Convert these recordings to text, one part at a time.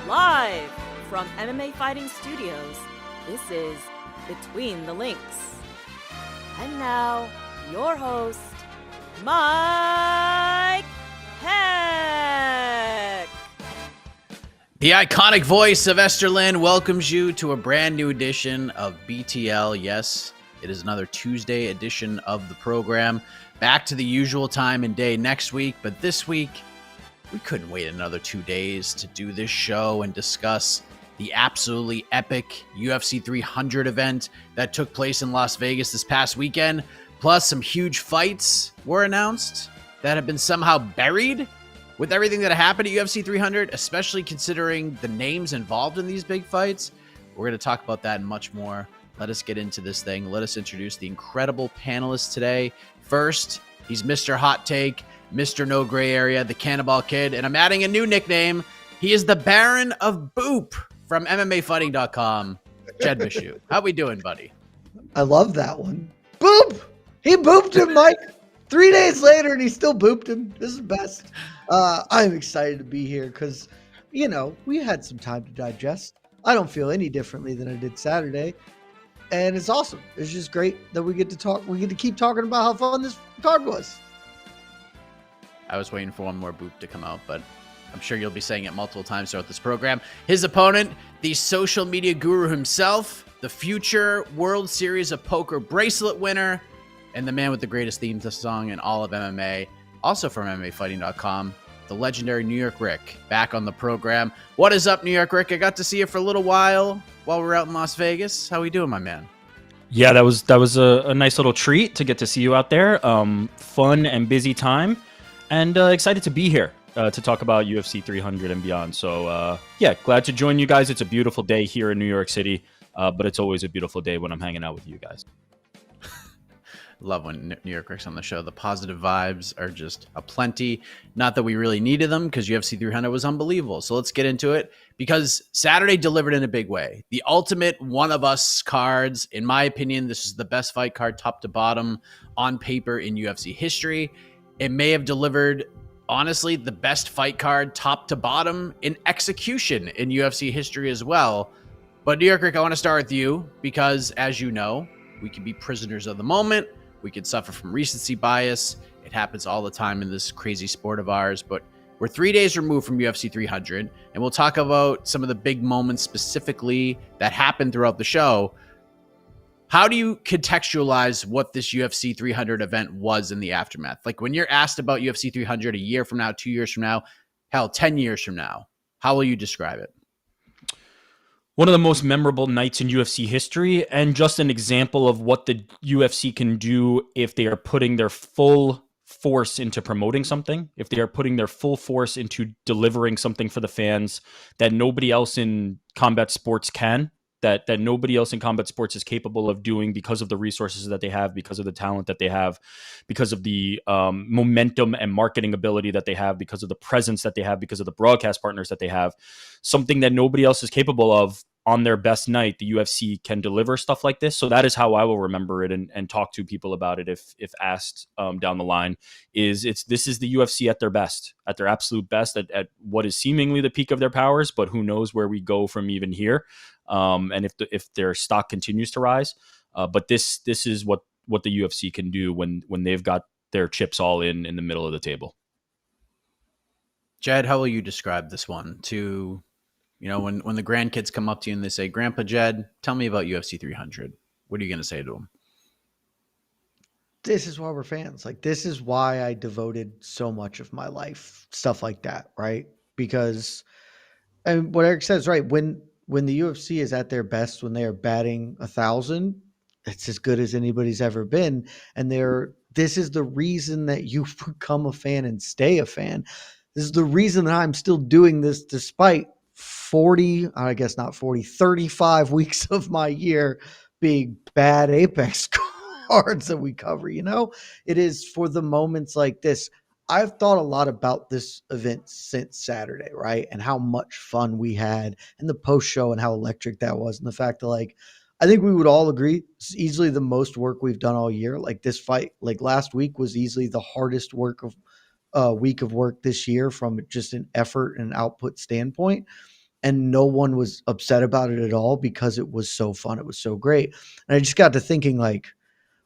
Live from MMA Fighting Studios, this is Between the Links. And now, your host, Mike Heck. The iconic voice of Esther Lynn welcomes you to a brand new edition of BTL. Yes, it is another Tuesday edition of the program. Back to the usual time and day next week, but this week, we couldn't wait another 2 days to do this show and discuss the absolutely epic UFC 300 event that took place in Las Vegas this past weekend. Plus, some huge fights were announced that have been somehow buried with everything that happened at UFC 300, especially considering the names involved in these big fights. We're going to talk about that and much more. Let us get into this thing. Let us introduce the incredible panelists today. First, he's Mr. Hot Take, Mr. No Gray Area, the Cannonball Kid, and I'm adding a new nickname. He is the Baron of Boop from MMAfighting.com, Jed Mishu. How we doing, buddy? I love that one. Boop! He booped him, Mike. 3 days later, and he still booped him. This is best. I'm excited to be here because, we had some time to digest. I don't feel any differently than I did Saturday. And it's awesome. It's just great that we get to talk. We get to keep talking about how fun this card was. I was waiting for one more boop to come out, but I'm sure you'll be saying it multiple times throughout this program. His opponent, the social media guru himself, the future World Series of Poker bracelet winner, and the man with the greatest theme song in all of MMA, also from MMAfighting.com, the legendary New York Rick, back on the program. What is up, New York Rick? I got to see you for a little while we were out in Las Vegas. How we doing, my man? Yeah, that was a nice little treat to get to see you out there. Fun and busy time, and excited to be here to talk about UFC 300 and beyond. So, glad to join you guys. It's a beautiful day here in New York City, but it's always a beautiful day when I'm hanging out with you guys. Love when New York Rick's on the show. The positive vibes are just aplenty. Not that we really needed them because UFC 300 was unbelievable. So let's get into it because Saturday delivered in a big way. The ultimate one of us cards. In my opinion, this is the best fight card top to bottom on paper in UFC history. It may have delivered, honestly, the best fight card top to bottom in execution in UFC history as well. But New York Rick, I want to start with you because, as you know, we can be prisoners of the moment. We could suffer from recency bias. It happens all the time in this crazy sport of ours, but we're 3 days removed from UFC 300, and we'll talk about some of the big moments specifically that happened throughout the show. How do you contextualize what this UFC 300 event was in the aftermath? Like when you're asked about UFC 300 a year from now, 2 years from now, hell, 10 years from now, how will you describe it? One of the most memorable nights in UFC history, and just an example of what the UFC can do if they are putting their full force into promoting something, if they are putting their full force into delivering something for the fans that nobody else in combat sports can, that nobody else in combat sports is capable of doing because of the resources that they have, because of the talent that they have, because of the momentum and marketing ability that they have, because of the presence that they have, because of the broadcast partners that they have. Something that nobody else is capable of on their best night, the UFC can deliver stuff like this. So that is how I will remember it and talk to people about it if asked down the line. This is the UFC at their best, at their absolute best, at what is seemingly the peak of their powers, but who knows where we go from even here. And if their stock continues to rise, but this is what the UFC can do when they've got their chips all in the middle of the table. Jed, how will you describe this one to, when the grandkids come up to you and they say, Grandpa Jed, tell me about UFC 300. What are you going to say to them? This is why we're fans. Like, this is why I devoted so much of my life, stuff like that, right? Because, and what Eric says, right, when the UFC is at their best, when they are batting 1,000, it's as good as anybody's ever been. And this is the reason that you become a fan and stay a fan. This is the reason that I'm still doing this despite 35 weeks of my year being bad Apex cards that we cover. It is for the moments like this. I've thought a lot about this event since Saturday, right? And how much fun we had and the post show and how electric that was. And the fact that I think we would all agree it's easily the most work we've done all year. Like this fight, like last week was easily the hardest work of week of work this year from just an effort and output standpoint. And no one was upset about it at all because it was so fun. It was so great. And I just got to thinking, like,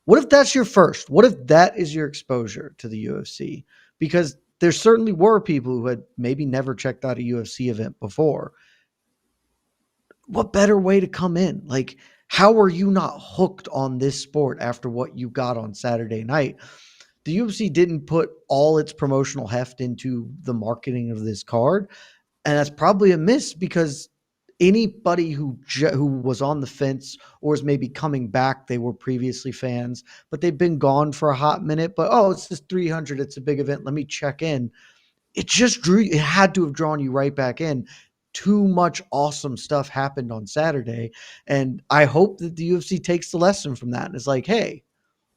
what if that's your first? What if that is your exposure to the UFC? Because there certainly were people who had maybe never checked out a UFC event before. What better way to come in? Like, how are you not hooked on this sport after what you got on Saturday night? The UFC didn't put all its promotional heft into the marketing of this card. And that's probably a miss because anybody who was on the fence or is maybe coming back, they were previously fans, but they've been gone for a hot minute. But, oh, it's just 300. It's a big event. Let me check in. It had to have drawn you right back in. Too much awesome stuff happened on Saturday. And I hope that the UFC takes the lesson from that and is like, hey,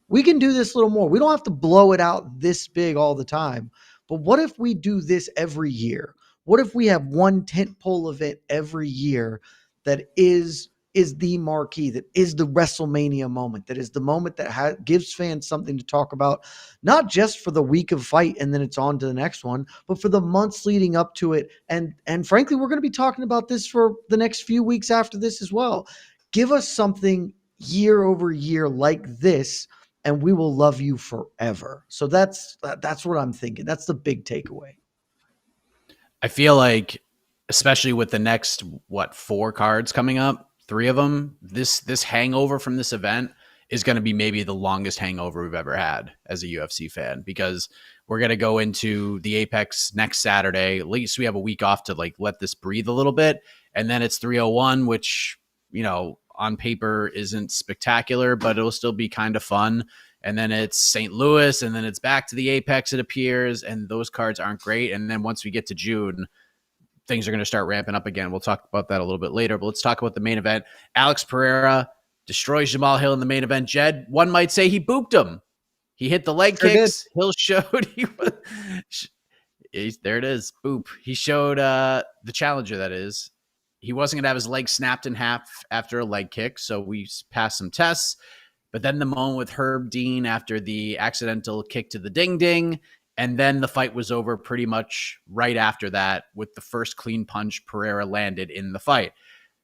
we can do this a little more. We don't have to blow it out this big all the time. But what if we do this every year? What if we have one tentpole event every year that is the marquee, that is the WrestleMania moment, that is the moment that gives fans something to talk about, not just for the week of fight and then it's on to the next one, but for the months leading up to it. And frankly, we're going to be talking about this for the next few weeks after this as well. Give us something year over year like this, and we will love you forever. So that's what I'm thinking. That's the big takeaway. I feel like, especially with the next, 4 cards coming up, 3 of them, this hangover from this event is going to be maybe the longest hangover we've ever had as a UFC fan, because we're going to go into the Apex next Saturday. At least we have a week off to like let this breathe a little bit. And then it's 301, which, on paper isn't spectacular, but it'll still be kind of fun. And then it's St. Louis, and then it's back to the Apex, it appears, and those cards aren't great. And then once we get to June, things are going to start ramping up again. We'll talk about that a little bit later, but let's talk about the main event. Alex Pereira destroys Jamahal Hill in the main event. Jed, one might say he booped him. He hit the leg kicks. Hill showed there it is, boop. He showed the challenger, that is. He wasn't going to have his leg snapped in half after a leg kick, so we passed some tests. But then the moment with Herb Dean after the accidental kick to the ding-ding, and then the fight was over pretty much right after that with the first clean punch Pereira landed in the fight.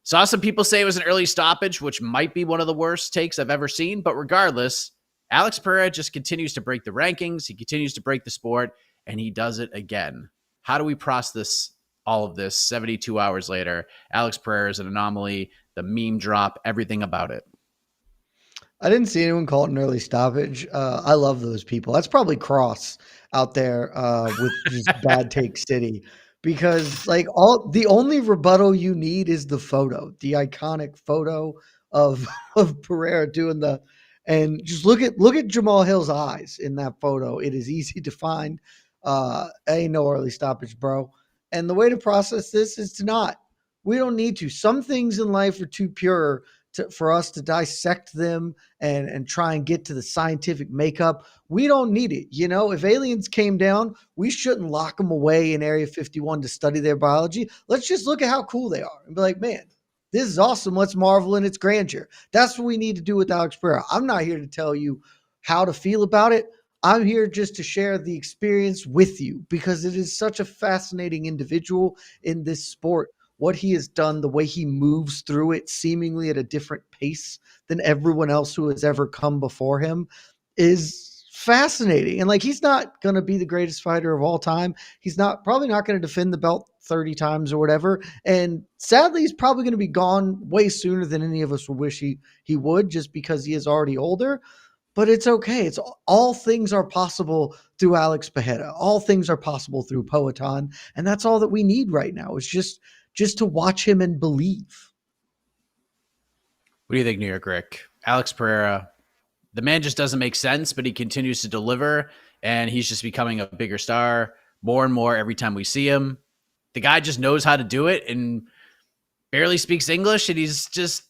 Saw some people say it was an early stoppage, which might be one of the worst takes I've ever seen. But regardless, Alex Pereira just continues to break the rankings. He continues to break the sport, and he does it again. How do we process all of this 72 hours later? Alex Pereira is an anomaly, the meme drop, everything about it. I didn't see anyone call it an early stoppage. I love those people. That's probably Cross out there with just bad take city, because like the only rebuttal you need is the photo, the iconic photo of Pereira doing and just look at Jamahal Hill's eyes in that photo. It is easy to find. Ain't no early stoppage, bro. And the way to process this is to not. We don't need to. Some things in life are too pure for us to dissect them and try and get to the scientific makeup. We don't need it. If aliens came down, we shouldn't lock them away in Area 51 to study their biology. Let's just look at how cool they are and be like, man, this is awesome. Let's marvel in its grandeur. That's what we need to do with Alex Pereira. I'm not here to tell you how to feel about it. I'm here just to share the experience with you, because it is such a fascinating individual in this sport. What he has done, the way he moves through it seemingly at a different pace than everyone else who has ever come before him, is fascinating. And like, he's not going to be the greatest fighter of all time. He's probably not going to defend the belt 30 times or whatever. And sadly, he's probably going to be gone way sooner than any of us would wish he would, just because he is already older. But it's okay. All things are possible through Alex Pereira. All things are possible through Poatan. And that's all that we need right now, is just to watch him and believe. What do you think, New York Rick? Alex Pereira, the man just doesn't make sense, but he continues to deliver, and he's just becoming a bigger star more and more every time we see him. The guy just knows how to do it and barely speaks English, and he's just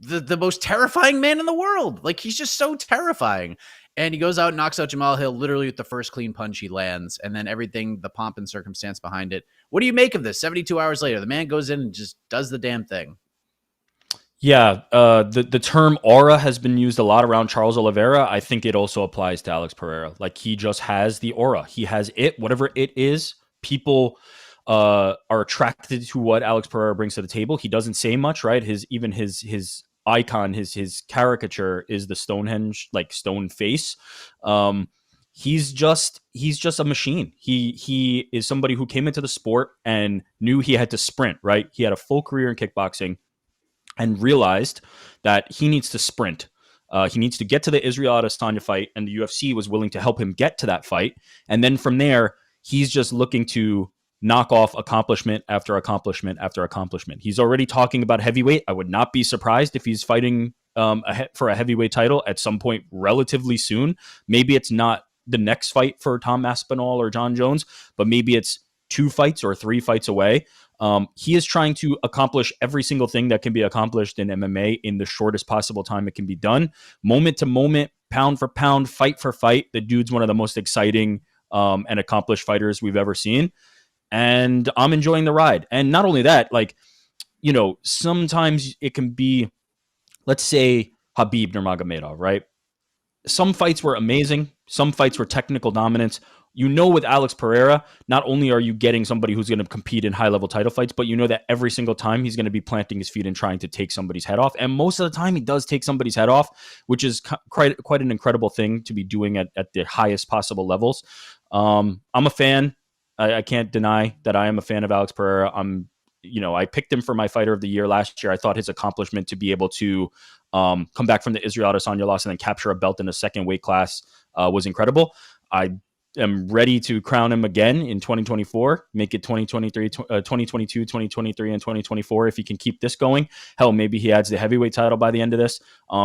the most terrifying man in the world. Like, he's just so terrifying. And he goes out and knocks out Jamahal Hill literally with the first clean punch he lands, and then everything, the pomp and circumstance behind it. What do you make of this? 72 hours later, the man goes in and just does the damn thing. Yeah, the term aura has been used a lot around Charles Oliveira. I think it also applies to Alex Pereira. Like, he just has the aura. He has it, whatever it is. People are attracted to what Alex Pereira brings to the table. He doesn't say much, right? His icon, his caricature is the Stonehenge, like, stone face. He's just a machine. He is somebody who came into the sport and knew he had to sprint, right? He had a full career in kickboxing and realized that he needs to sprint. He needs to get to the Israel Adesanya fight, and the UFC was willing to help him get to that fight. And then from there, he's just looking to knock off accomplishment after accomplishment after accomplishment. He's already talking about heavyweight. I would not be surprised if he's fighting for a heavyweight title at some point relatively soon. Maybe it's not the next fight for Tom Aspinall or John Jones, but maybe it's 2 fights or 3 fights away. He is trying to accomplish every single thing that can be accomplished in MMA in the shortest possible time it can be done. Moment to moment, pound for pound, fight for fight. The dude's one of the most exciting and accomplished fighters we've ever seen. And I'm enjoying the ride. And not only that, like, sometimes it can be, let's say, Khabib Nurmagomedov, right? Some fights were amazing. Some fights were technical dominance. With Alex Pereira, not only are you getting somebody who's going to compete in high-level title fights, but that every single time he's going to be planting his feet and trying to take somebody's head off. And most of the time he does take somebody's head off, which is quite an incredible thing to be doing at the highest possible levels. I'm a fan. I can't deny that I am a fan of Alex Pereira. I picked him for my fighter of the year last year. I thought his accomplishment to be able to come back from the Israel Adesanya loss and then capture a belt in a second weight class was incredible. I am ready to crown him again in 2024, make it 2023, 2022, 2023, and 2024 if he can keep this going. Hell, maybe he adds the heavyweight title by the end of this.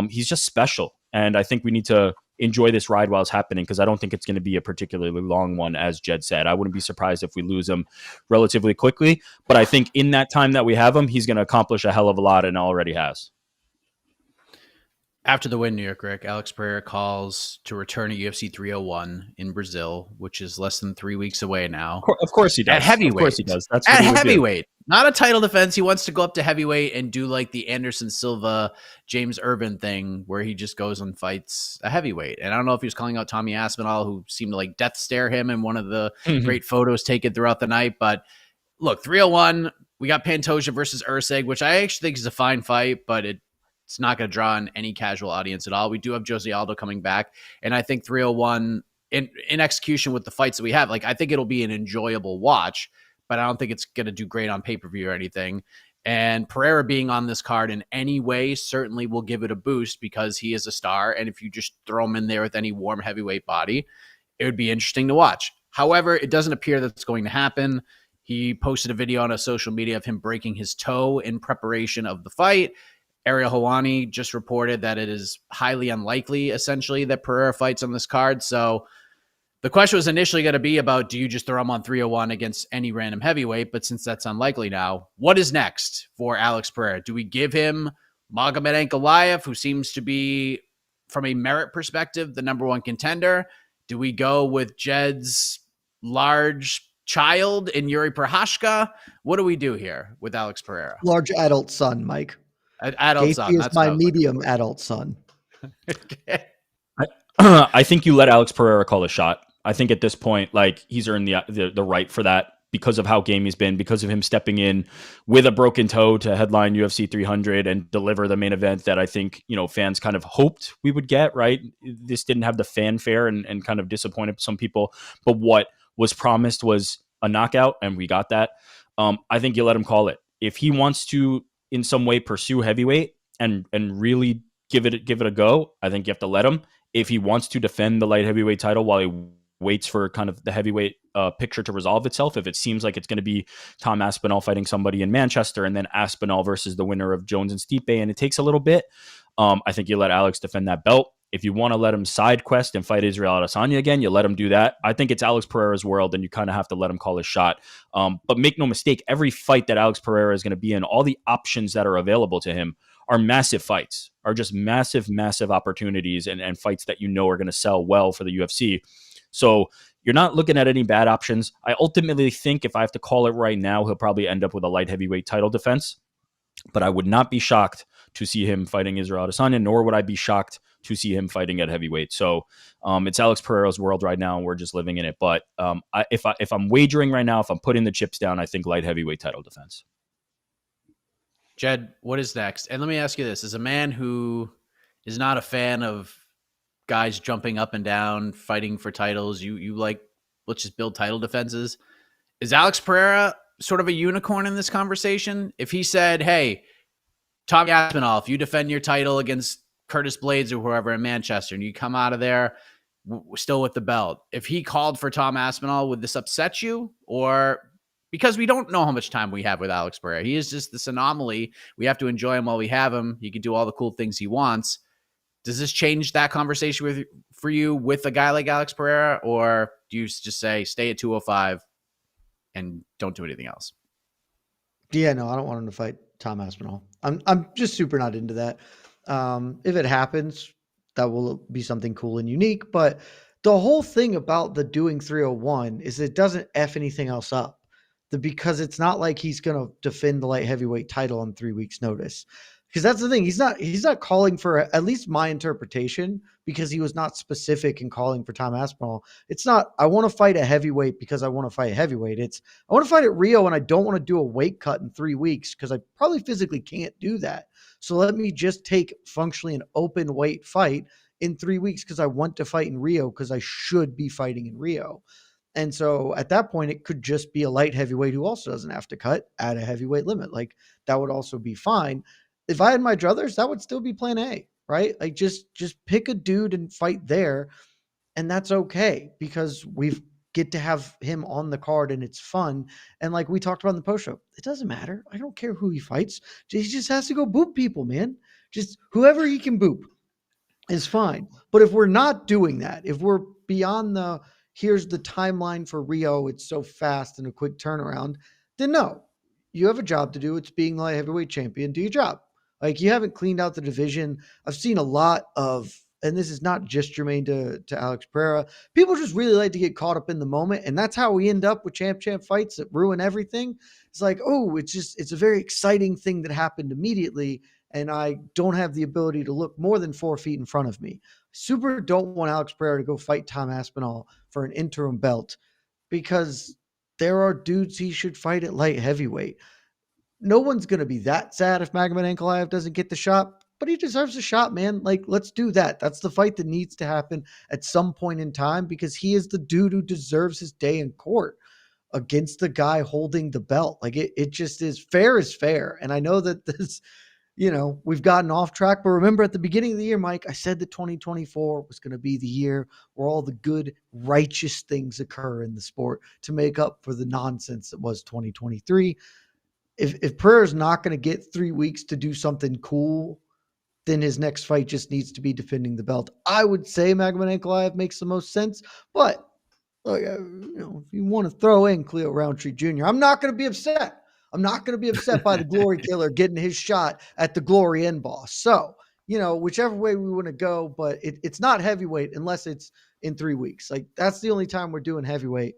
He's just special, and I think we need to enjoy this ride while it's happening, because I don't think it's going to be a particularly long one, as Jed said. I wouldn't be surprised if we lose him relatively quickly, but I think in that time that we have him, he's going to accomplish a hell of a lot, and already has. After the win, New York Rick, Alex Pereira calls to return at UFC 301 in Brazil, which is less than 3 weeks away now. Of course he does. At heavyweight. Of course he does. That's at heavyweight. Not a title defense. He wants to go up to heavyweight and do like the Anderson Silva, James Irvin thing where he just goes and fights a heavyweight. And I don't know if he was calling out Tommy Aspinall, who seemed to like death stare him in one of the great photos taken throughout the night. But look, 301, we got Pantoja versus Ursig, which I actually think is a fine fight, but it's not going to draw in any casual audience at all. We do have Jose Aldo coming back. And I think 301 in execution with the fights that we have, like, I think it'll be an enjoyable watch, but I don't think it's going to do great on pay-per-view or anything. And Pereira being on this card in any way certainly will give it a boost because he is a star. And if you just throw him in there with any warm heavyweight body, it would be interesting to watch. However, it doesn't appear that's going to happen. He posted a video on a social media of him breaking his toe in preparation of the fight. Ariel Helwani just reported that it is highly unlikely, essentially, that Pereira fights on this card. So the question was initially going to be about, do you just throw him on 301 against any random heavyweight? But since that's unlikely now, what is next for Alex Pereira? Do we give him Magomed Ankalaev, who seems to be, from a merit perspective, the number one contender? Do we go with Jed's large child in Yuri Prochazka? What do we do here with Alex Pereira? Large adult son, Mike. Adult son. Gaethje is my medium adult son. I think you let Alex Pereira call a shot. I think at this point, like, he's earned the right for that because of how game he's been, because of him stepping in with a broken toe to headline UFC 300 and deliver the main event that I think, fans kind of hoped we would get, right? This didn't have the fanfare and kind of disappointed some people, but what was promised was a knockout, and we got that. I think you let him call it. If he wants to in some way pursue heavyweight and really give it a go, I think you have to let him. If he wants to defend the light heavyweight title while he waits for kind of the heavyweight picture to resolve itself, if it seems like it's going to be Tom Aspinall fighting somebody in Manchester and then Aspinall versus the winner of Jones and Stipe, and it takes a little bit, I think you let Alex defend that belt. If you want to let him side quest and fight Israel Adesanya again, you let him do that. I think it's Alex Pereira's world, and you kind of have to let him call his shot. But make no mistake, every fight that Alex Pereira is going to be in, all the options that are available to him are massive fights, are just massive, massive opportunities and fights that are going to sell well for the UFC. So you're not looking at any bad options. I ultimately think, if I have to call it right now, he'll probably end up with a light heavyweight title defense. But I would not be shocked to see him fighting Israel Adesanya, nor would I be shocked to see him fighting at heavyweight. So it's Alex Pereira's world right now, and we're just living in it. But if I'm wagering right now, if I'm putting the chips down, I think light heavyweight title defense. Jed, what is next? And let me ask you this. As a man who is not a fan of guys jumping up and down, fighting for titles, you like, let's just build title defenses. Is Alex Pereira sort of a unicorn in this conversation? If he said, hey, Tommy Aspinall, if you defend your title against Curtis Blades or whoever in Manchester and you come out of there still with the belt, if he called for Tom Aspinall, would this upset you? Or because we don't know how much time we have with Alex Pereira. He is just this anomaly. We have to enjoy him while we have him. He can do all the cool things he wants. Does this change that conversation for you with a guy like Alex Pereira? Or do you just say, stay at 205 and don't do anything else? Yeah, no, I don't want him to fight Tom Aspinall. I'm just super not into that. If it happens, that will be something cool and unique. But the whole thing about the doing 301 is it doesn't F anything else up. Because it's not like he's going to defend the light heavyweight title on 3 weeks notice. Because that's the thing. He's not calling for, at least my interpretation, because he was not specific in calling for Tom Aspinall. It's not, I want to fight a heavyweight because I want to fight a heavyweight. It's, I want to fight at Rio and I don't want to do a weight cut in 3 weeks because I probably physically can't do that. So let me just take functionally an open weight fight in 3 weeks because I want to fight in Rio because I should be fighting in Rio. And so at that point, it could just be a light heavyweight who also doesn't have to cut at a heavyweight limit. Like that would also be fine. If I had my druthers, that would still be plan A, right? Like just pick a dude and fight there. And that's okay because we get to have him on the card and it's fun. And like we talked about in the post show, it doesn't matter. I don't care who he fights. He just has to go boop people, man. Just whoever he can boop is fine. But if we're not doing that, if we're beyond the, here's the timeline for Rio, it's so fast and a quick turnaround, then no, you have a job to do. It's being light heavyweight champion. Do your job. Like you haven't cleaned out the division. I've seen a lot of, and this is not just germane to Alex Pereira, people just really like to get caught up in the moment. And that's how we end up with champ fights that ruin everything. It's like, oh, it's a very exciting thing that happened immediately. And I don't have the ability to look more than 4 feet in front of me. Super don't want Alex Pereira to go fight Tom Aspinall for an interim belt because there are dudes he should fight at light heavyweight. No one's going to be that sad if Magomed Ankalaev doesn't get the shot, but he deserves a shot, man. Like, let's do that. That's the fight that needs to happen at some point in time because he is the dude who deserves his day in court against the guy holding the belt. Like it just is fair. And I know that this, we've gotten off track, but remember at the beginning of the year, Mike, I said that 2024 was going to be the year where all the good, righteous things occur in the sport to make up for the nonsense that was 2023. If Pereira's not going to get 3 weeks to do something cool, then his next fight just needs to be defending the belt. I would say Magomed Ankalaev makes the most sense, but look, if you want to throw in Cleo Roundtree Jr., I'm not going to be upset. I'm not going to be upset by the Glory Killer getting his shot at the Glory End Boss. So, whichever way we want to go, but it's not heavyweight unless it's in 3 weeks. Like that's the only time we're doing heavyweight.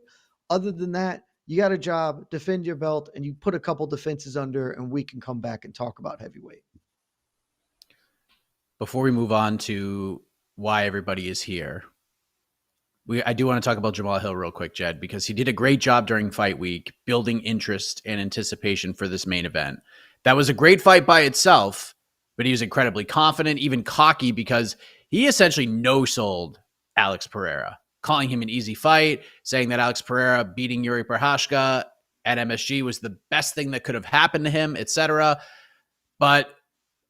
Other than that, you got a job, defend your belt, and you put a couple defenses under, and we can come back and talk about heavyweight. Before we move on to why everybody is here, I do want to talk about Jamahal Hill real quick, Jed, because he did a great job during fight week, building interest and anticipation for this main event. That was a great fight by itself, but he was incredibly confident, even cocky, because he essentially no-sold Alex Pereira, calling him an easy fight, saying that Alex Pereira beating Yuri Prochazka at MSG was the best thing that could have happened to him, etc. But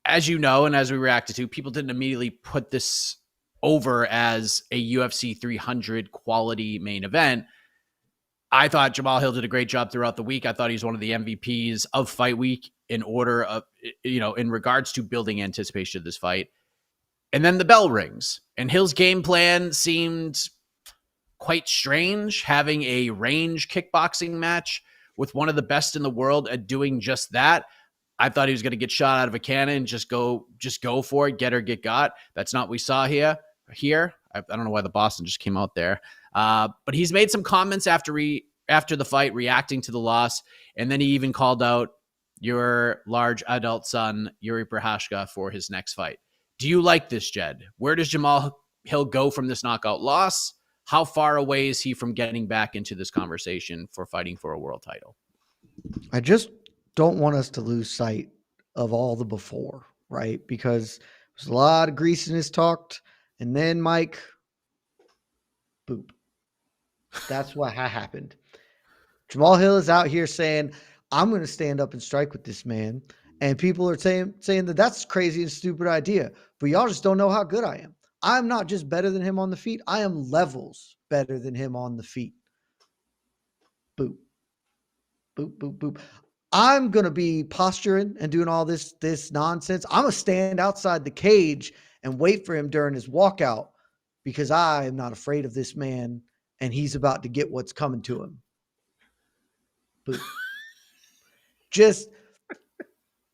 as you know, and as we reacted to, people didn't immediately put this over as a UFC 300 quality main event. I thought Jamahal Hill did a great job throughout the week. I thought he's one of the MVPs of fight week in order of, in regards to building anticipation of this fight. And then the bell rings and Hill's game plan seemed quite strange, having a range kickboxing match with one of the best in the world at doing just that. I thought he was going to get shot out of a cannon, just go for it, get or get got. That's not what we saw here. I don't know why the Boston just came out there. But he's made some comments after the fight, reacting to the loss. And then he even called out your large adult son, Yuri Prochazka, for his next fight. Do you like this, Jed? Where does Jamahal Hill go from this knockout loss? How far away is he from getting back into this conversation for fighting for a world title? I just don't want us to lose sight of all the before, right? Because there's a lot of greasiness talked, and then Mike, boop. That's what happened. Jamahal Hill is out here saying, I'm going to stand up and strike with this man. And people are saying that that's a crazy and stupid idea. But y'all just don't know how good I am. I'm not just better than him on the feet. I am levels better than him on the feet. Boop. Boop, boop, boop. I'm going to be posturing and doing all this nonsense. I'm going to stand outside the cage and wait for him during his walkout because I am not afraid of this man and he's about to get what's coming to him. Boop.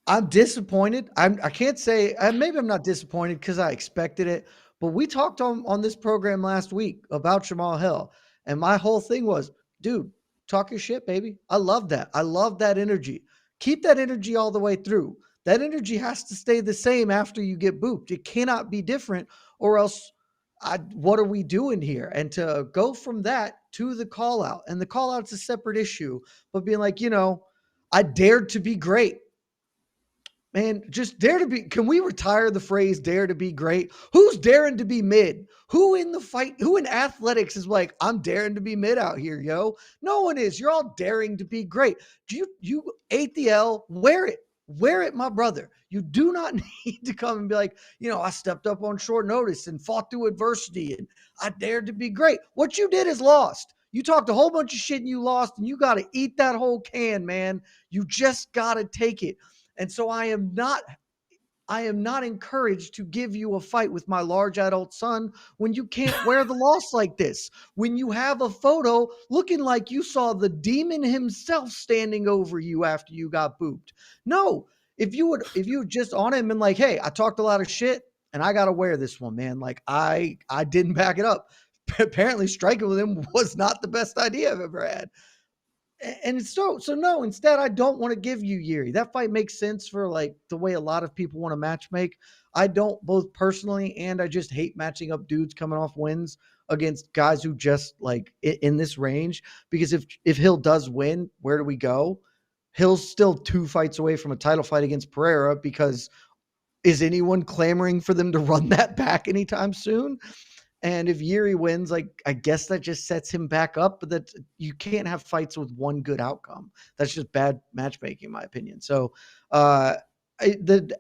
I'm disappointed. I can't say, maybe I'm not disappointed because I expected it, but we talked on this program last week about Jamahal Hill, and my whole thing was, dude, talk your shit, baby. I love that. I love that energy. Keep that energy all the way through. That energy has to stay the same after you get booped. It cannot be different, or else what are we doing here? And to go from that to the call out, and the call out's a separate issue, but being like, I dared to be great. Man, just dare to be. Can we retire the phrase dare to be great? Who's daring to be mid? Who in the fight, who in athletics is like, I'm daring to be mid out here, yo? No one is. You're all daring to be great. You ate the L, wear it. Wear it, my brother. You do not need to come and be like, I stepped up on short notice and fought through adversity and I dared to be great. What you did is lost. You talked a whole bunch of shit and you lost, and you got to eat that whole can, man. You just got to take it. And so I am not encouraged to give you a fight with my large adult son when you can't wear the loss like this. When you have a photo looking like you saw the demon himself standing over you after you got booped. No, if you just on him and like, hey, I talked a lot of shit and I got to wear this one, man. Like I didn't back it up. Apparently striking with him was not the best idea I've ever had. And so no, instead, I don't want to give you Yuri. That fight makes sense for like the way a lot of people want to match make. I don't, both personally, and I just hate matching up dudes coming off wins against guys who just like in this range, because if Hill does win, where do we go? Hill's still 2 fights away from a title fight against Pereira, because is anyone clamoring for them to run that back anytime soon? And if Yuri wins, like, I guess that just sets him back up, but that you can't have fights with one good outcome. That's just bad matchmaking, in my opinion. So the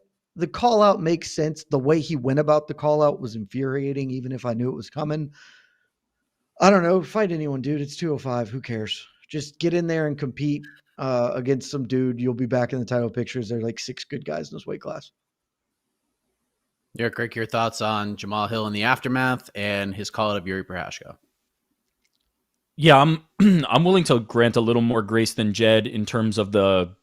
call out makes sense. The way he went about the call out was infuriating, even if I knew it was coming. I don't know. Fight anyone, dude. It's 205. Who cares? Just get in there and compete against some dude. You'll be back in the title pictures. There are like 6 good guys in this weight class. Rick, your thoughts on Jamahal Hill in the aftermath and his call out of Yuri Prochazka? Yeah, I'm willing to grant a little more grace than Jed in terms of the,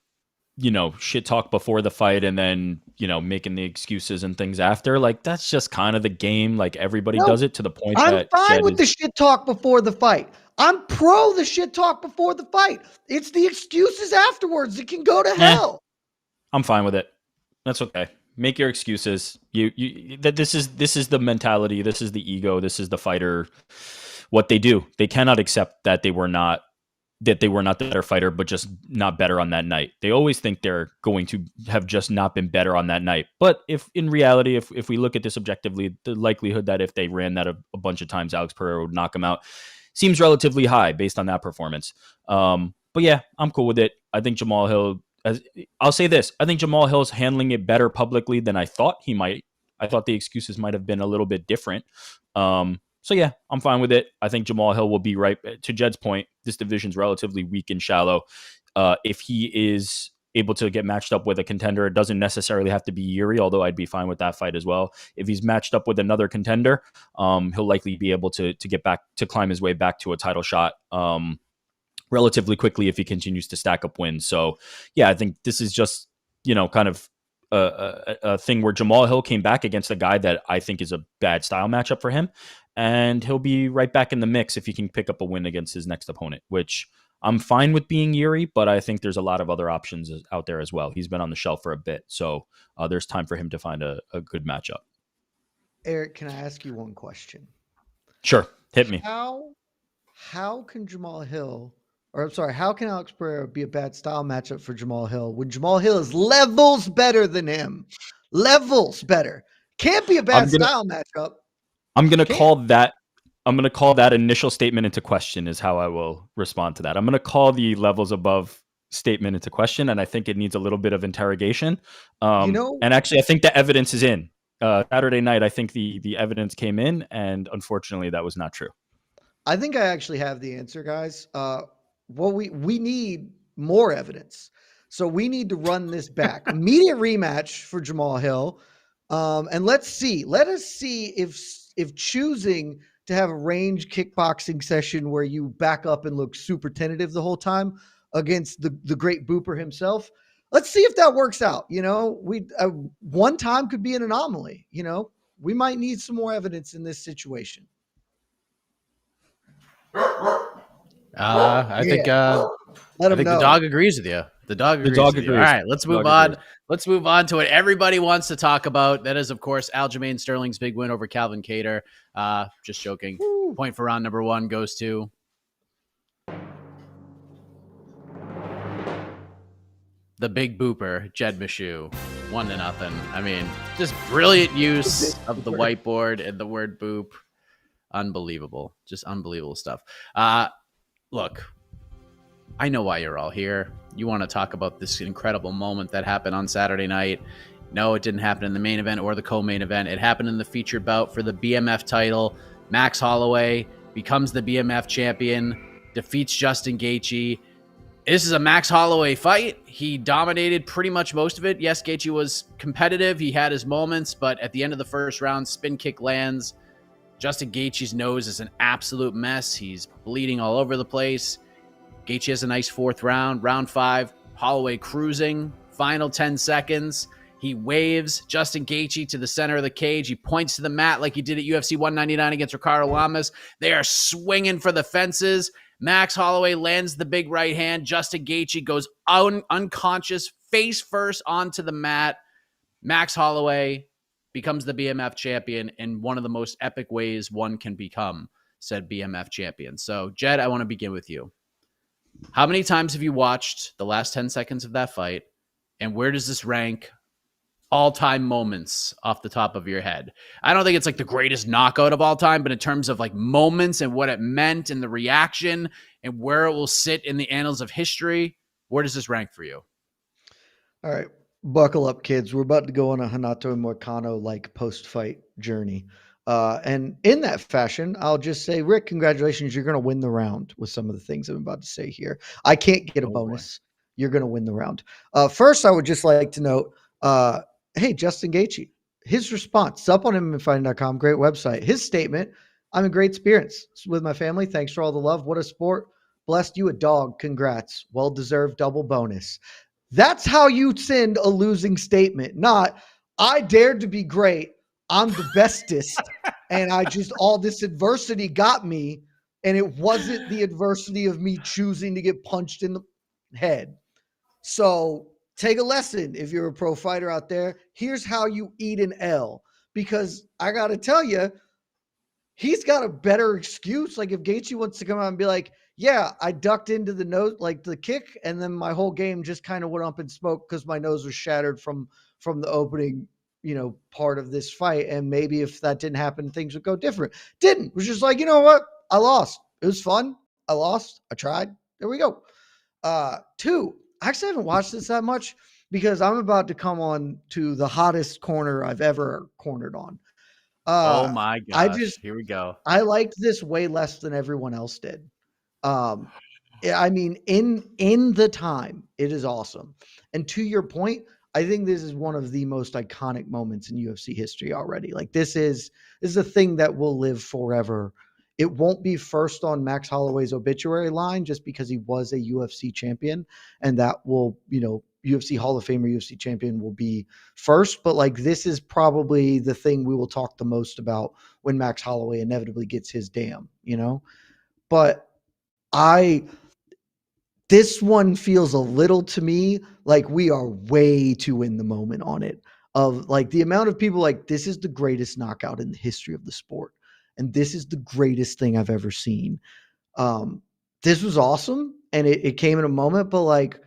shit talk before the fight and then, making the excuses and things after. Like, that's just kind of the game. Like, everybody does it to the point that I'm fine Jed with the shit talk before the fight. I'm pro the shit talk before the fight. It's the excuses afterwards that can go to hell. I'm fine with it. That's okay. Make your excuses. This is the mentality. This is the ego. This is the fighter. What they do. They cannot accept that they were not the better fighter, but just not better on that night. They always think they're going to have just not been better on that night. But if in reality, if we look at this objectively, the likelihood that if they ran that a bunch of times, Alex Pereira would knock him out seems relatively high based on that performance. But yeah, I'm cool with it. I think Jamahal Hill, I'll say this. I think Jamahal Hill's handling it better publicly than I thought he might. I thought the excuses might have been a little bit different. So yeah, I'm fine with it. I think Jamahal Hill will be right. To Jed's point, this division's relatively weak and shallow. If he is able to get matched up with a contender, it doesn't necessarily have to be Yuri, although I'd be fine with that fight as well. If he's matched up with another contender, he'll likely be able to get back, to climb his way back to a title shot relatively quickly if he continues to stack up wins. So yeah, I think this is just, kind of a thing where Jamahal Hill came back against a guy that I think is a bad style matchup for him. And he'll be right back in the mix if he can pick up a win against his next opponent, which I'm fine with being Yuri, but I think there's a lot of other options out there as well. He's been on the shelf for a bit, so there's time for him to find a good matchup. Eric, can I ask you one question? Sure, hit me. How can Jamahal Hill, or I'm sorry, how can Alex Pereira be a bad style matchup for Jamahal Hill when Jamahal Hill is levels better than him? Levels better. Can't be a bad style matchup. I'm gonna call that initial statement into question is how I will respond to that. I'm gonna call the levels above statement into question, and I think it needs a little bit of interrogation. And actually, I think the evidence is in. Saturday night, I think the evidence came in, and unfortunately, that was not true. I think I actually have the answer, guys. We need more evidence. So we need to run this back. Immediate rematch for Jamahal Hill. And let us see if choosing to have a range kickboxing session where you back up and look super tentative the whole time against the great Booper himself. Let's see if that works out. One time could be an anomaly. We might need some more evidence in this situation. I think the dog agrees with you. The dog agrees. All right, let's move on. Let's move on to what everybody wants to talk about. That is, of course, Aljamain Sterling's big win over Calvin Kattar. Just joking. Woo. Point for round number 1 goes to the big booper, Jed Meshew. 1-0. I mean, just brilliant use of the whiteboard and the word boop. Unbelievable. Just unbelievable stuff. Look, I know why you're all here. You want to talk about this incredible moment that happened on Saturday night. No, it didn't happen in the main event or the co-main event. It happened in the featured bout for the BMF title. Max Holloway becomes the BMF champion, defeats Justin Gaethje. This is a Max Holloway fight. He dominated pretty much most of it. Yes, Gaethje was competitive. He had his moments, but at the end of the first round, spin kick lands. Justin Gaethje's nose is an absolute mess. He's bleeding all over the place. Gaethje has a nice 4th round. Round 5, Holloway cruising. Final 10 seconds. He waves Justin Gaethje to the center of the cage. He points to the mat like he did at UFC 199 against Ricardo Lamas. They are swinging for the fences. Max Holloway lands the big right hand. Justin Gaethje goes unconscious, face first onto the mat. Max Holloway becomes the BMF champion in one of the most epic ways one can become said BMF champion. So, Jed, I want to begin with you. How many times have you watched the last 10 seconds of that fight, and where does this rank all-time moments off the top of your head? I don't think it's like the greatest knockout of all time, but in terms of like moments and what it meant and the reaction and where it will sit in the annals of history, where does this rank for you? All right. Buckle up, kids. We're about to go on a Hanato Moicano-like post-fight journey. And in that fashion, I'll just say, Rick, congratulations. You're going to win the round with some of the things I'm about to say here. I can't get a bonus. Boy. You're going to win the round. First, I would just like to note, hey, Justin Gaethje, his response, it's up on MMAfighting.com, great website. His statement, I'm in great spirits with my family. Thanks for all the love. What a sport. Blessed you a dog. Congrats. Well-deserved double bonus. That's how you send a losing statement, not I dared to be great. I'm the bestest. And all this adversity got me. And it wasn't the adversity of me choosing to get punched in the head. So take a lesson. If you're a pro fighter out there, here's how you eat an L, because I got to tell you, he's got a better excuse. Like if Gaethje wants to come out and be like, yeah, I ducked into the nose, like the kick, and then my whole game just kind of went up in smoke because my nose was shattered from the opening, part of this fight. And maybe if that didn't happen, things would go different. Didn't. It was just like, you know what? I lost. It was fun. I lost. I tried. There we go. 2, I actually haven't watched this that much because I'm about to come on to the hottest corner I've ever cornered on. Oh my gosh. Here we go. I liked this way less than everyone else did. I mean, in the time, it is awesome. And to your point, I think this is one of the most iconic moments in UFC history already. Like this is a thing that will live forever. It won't be first on Max Holloway's obituary line just because he was a UFC champion, and that will, UFC Hall of Famer, UFC champion will be first. But like this is probably the thing we will talk the most about when Max Holloway inevitably gets his dam, But this one feels a little to me like we are way too in the moment on it, of like the amount of people like, this is the greatest knockout in the history of the sport. And this is the greatest thing I've ever seen. This was awesome. And it came in a moment, but like,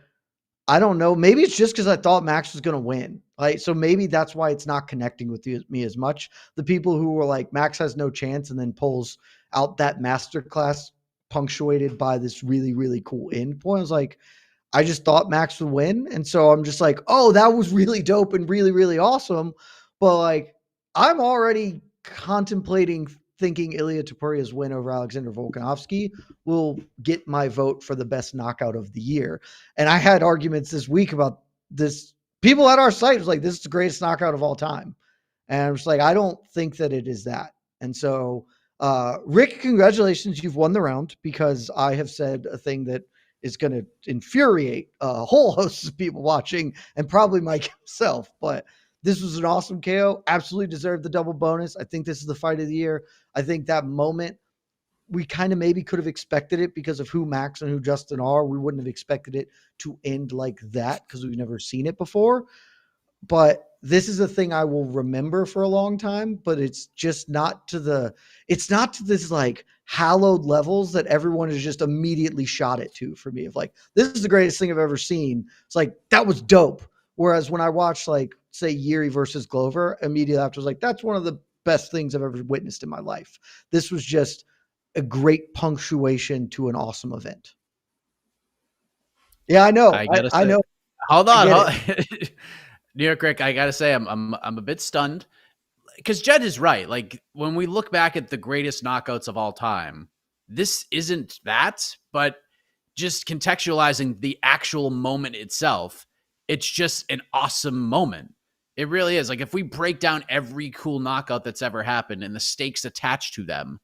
I don't know. Maybe it's just because I thought Max was going to win. Like, so maybe that's why it's not connecting with me as much. The people who were like, Max has no chance, and then pulls out that masterclass punctuated by this really, really cool end point. I was like, I just thought Max would win. And so I'm just like, oh, that was really dope and really, really awesome. But like, I'm already contemplating thinking Ilia Topuria's win over Alexander Volkanovski will get my vote for the best knockout of the year. And I had arguments this week about this. People at our site was like, this is the greatest knockout of all time. And I'm just like, I don't think that it is that. And so, Rick, congratulations. You've won the round, because I have said a thing that is going to infuriate a whole host of people watching, and probably Mike himself. But this was an awesome KO. Absolutely deserved the double bonus. I think this is the fight of the year. I think that moment, we kind of maybe could have expected it because of who Max and who Justin are. We wouldn't have expected it to end like that because we've never seen it before. But this is a thing I will remember for a long time, but it's just not to this like hallowed levels that everyone has just immediately shot it to for me, of like, this is the greatest thing I've ever seen. It's like, that was dope. Whereas when I watched, like, say, Yuri versus Glover, immediately after, I was like, that's one of the best things I've ever witnessed in my life. This was just a great punctuation to an awesome event. Yeah, I know. I know. Hold on. New York Rick, I gotta say, I'm a bit stunned, because Jed is right. Like, when we look back at the greatest knockouts of all time, this isn't that, but just contextualizing the actual moment itself, it's just an awesome moment. It really is. Like, if we break down every cool knockout that's ever happened and the stakes attached to them,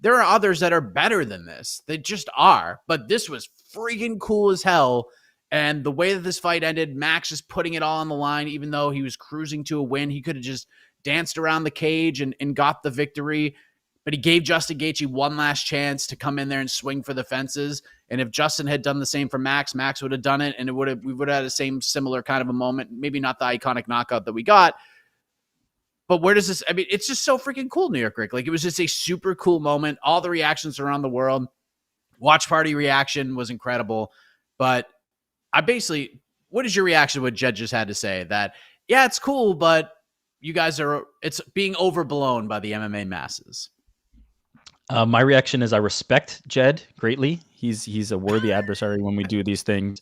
there are others that are better than this. They just are. But this was freaking cool as hell. And the way that this fight ended, Max is putting it all on the line, even though he was cruising to a win. He could have just danced around the cage and got the victory. But he gave Justin Gaethje one last chance to come in there and swing for the fences. And if Justin had done the same for Max, Max would have done it, and we would have had the same similar kind of a moment. Maybe not the iconic knockout that we got. But where does this, I mean, it's just so freaking cool, New York Rick. Like, it was just a super cool moment. All the reactions around the world. Watch party reaction was incredible. But what is your reaction to what Jed just had to say? That, yeah, it's cool, but you guys it's being overblown by the MMA masses. My reaction is I respect Jed greatly. He's a worthy adversary when we do these things.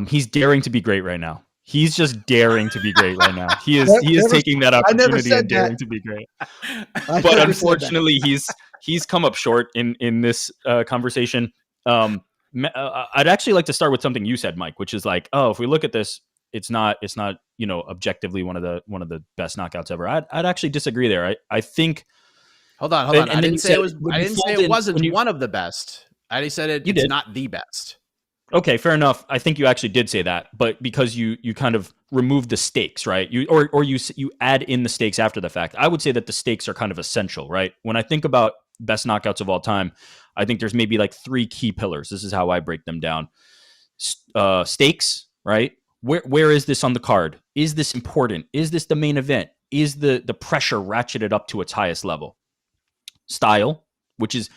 He's daring to be great right now. He's just daring to be great right now. He is taking that opportunity and daring to be great. But unfortunately, he's come up short in this conversation. I'd actually like to start with something you said, Mike, which is like, oh, if we look at this, it's not objectively one of the best knockouts ever. I'd actually disagree there. I think. Hold on. I didn't say it wasn't one of the best. I just said it's not the best. Okay, fair enough. I think you actually did say that, but because you kind of removed the stakes, right? You add in the stakes after the fact. I would say that the stakes are kind of essential, right? When I think about best knockouts of all time, I think there's maybe like three key pillars. This is how I break them down. Stakes, right? Where is this on the card? Is this important? Is this the main event? Is the pressure ratcheted up to its highest level? Style, which is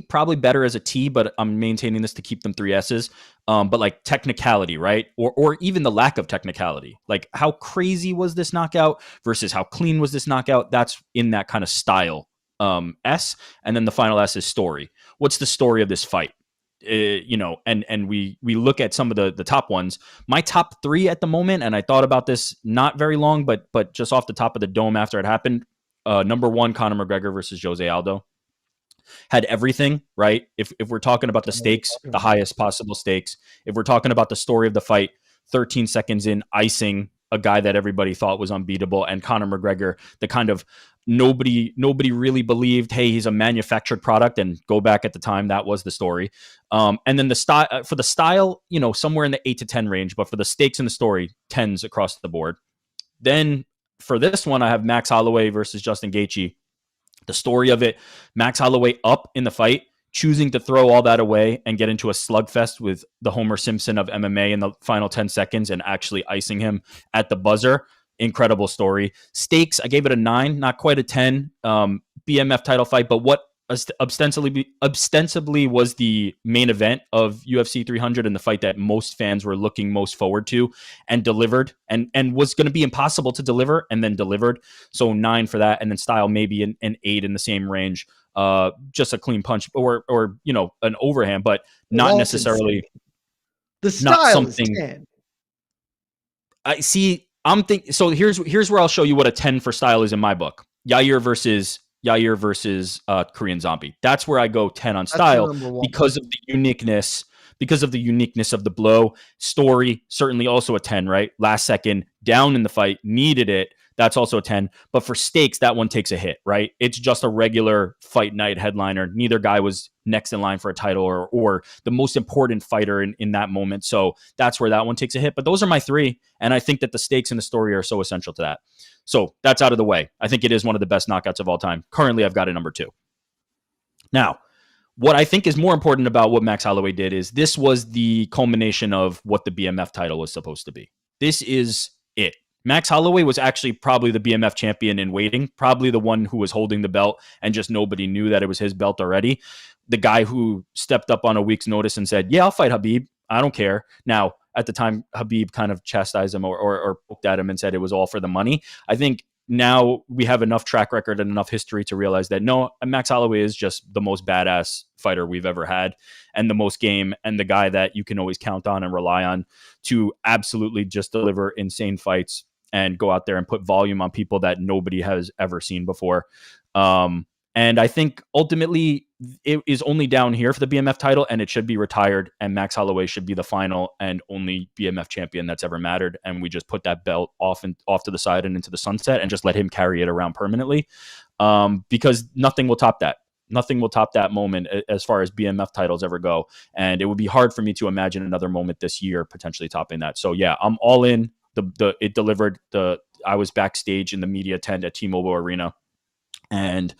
probably better as a T, but I'm maintaining this to keep them 3 S's. But like technicality, right? Or even the lack of technicality. Like, how crazy was this knockout versus how clean was this knockout? That's in that kind of style. S. And then the final S is story. What's the story of this fight? And we look at some of the top ones. My top 3 at the moment, and I thought about this not very long, but just off the top of the dome after it happened. Number 1, Conor McGregor versus Jose Aldo. Had everything, right? If we're talking about the stakes, the highest possible stakes. If we're talking about the story of the fight, 13 seconds in, icing a guy that everybody thought was unbeatable, and Conor McGregor, the kind of nobody really believed, hey, he's a manufactured product, and go back at the time, that was the story. And then the style, for the style, somewhere in the 8 to 10 range, but for the stakes in the story, 10s across the board. Then for this one, I have Max Holloway versus Justin Gaethje. The story of it, Max Holloway up in the fight, choosing to throw all that away and get into a slugfest with the Homer Simpson of MMA in the final 10 seconds and actually icing him at the buzzer. Incredible story. Stakes, I gave it a 9, not quite a 10. BMF title fight, but what ostensibly was the main event of UFC 300 and the fight that most fans were looking most forward to, and delivered, and was going to be impossible to deliver, and then delivered. So 9 for that, and then style maybe an 8 in the same range. Just a clean punch or an overhand, but not necessarily the style is 10. I see. So here's where I'll show you what a 10 for style is in my book. Yair versus Korean Zombie. That's where I go 10 on style because of the uniqueness of the blow. Story, certainly also a 10, right? Last second, down in the fight, needed it. That's also a 10. But for stakes, that one takes a hit, right? It's just a regular fight night headliner. Neither guy was next in line for a title or the most important fighter in that moment. So that's where that one takes a hit. But those are my 3. And I think that the stakes and the story are so essential to that. So that's out of the way. I think it is one of the best knockouts of all time. Currently, I've got it number 2. Now, what I think is more important about what Max Holloway did is this was the culmination of what the BMF title was supposed to be. This is it. Max Holloway was actually probably the BMF champion in waiting, probably the one who was holding the belt and just nobody knew that it was his belt already. The guy who stepped up on a week's notice and said, yeah, I'll fight Khabib. I don't care. Now, at the time, Khabib kind of chastised him or poked at him and said it was all for the money. I think now we have enough track record and enough history to realize that no, Max Holloway is just the most badass fighter we've ever had and the most game and the guy that you can always count on and rely on to absolutely just deliver insane fights and go out there and put volume on people that nobody has ever seen before. And I think ultimately it is only down here for the BMF title and it should be retired. And Max Holloway should be the final and only BMF champion that's ever mattered. And we just put that belt off to the side and into the sunset and just let him carry it around permanently. Because nothing will top that. Nothing will top that moment as far as BMF titles ever go. And it would be hard for me to imagine another moment this year potentially topping that. So yeah, I'm all in. It delivered. I was backstage in the media tent at T-Mobile Arena, and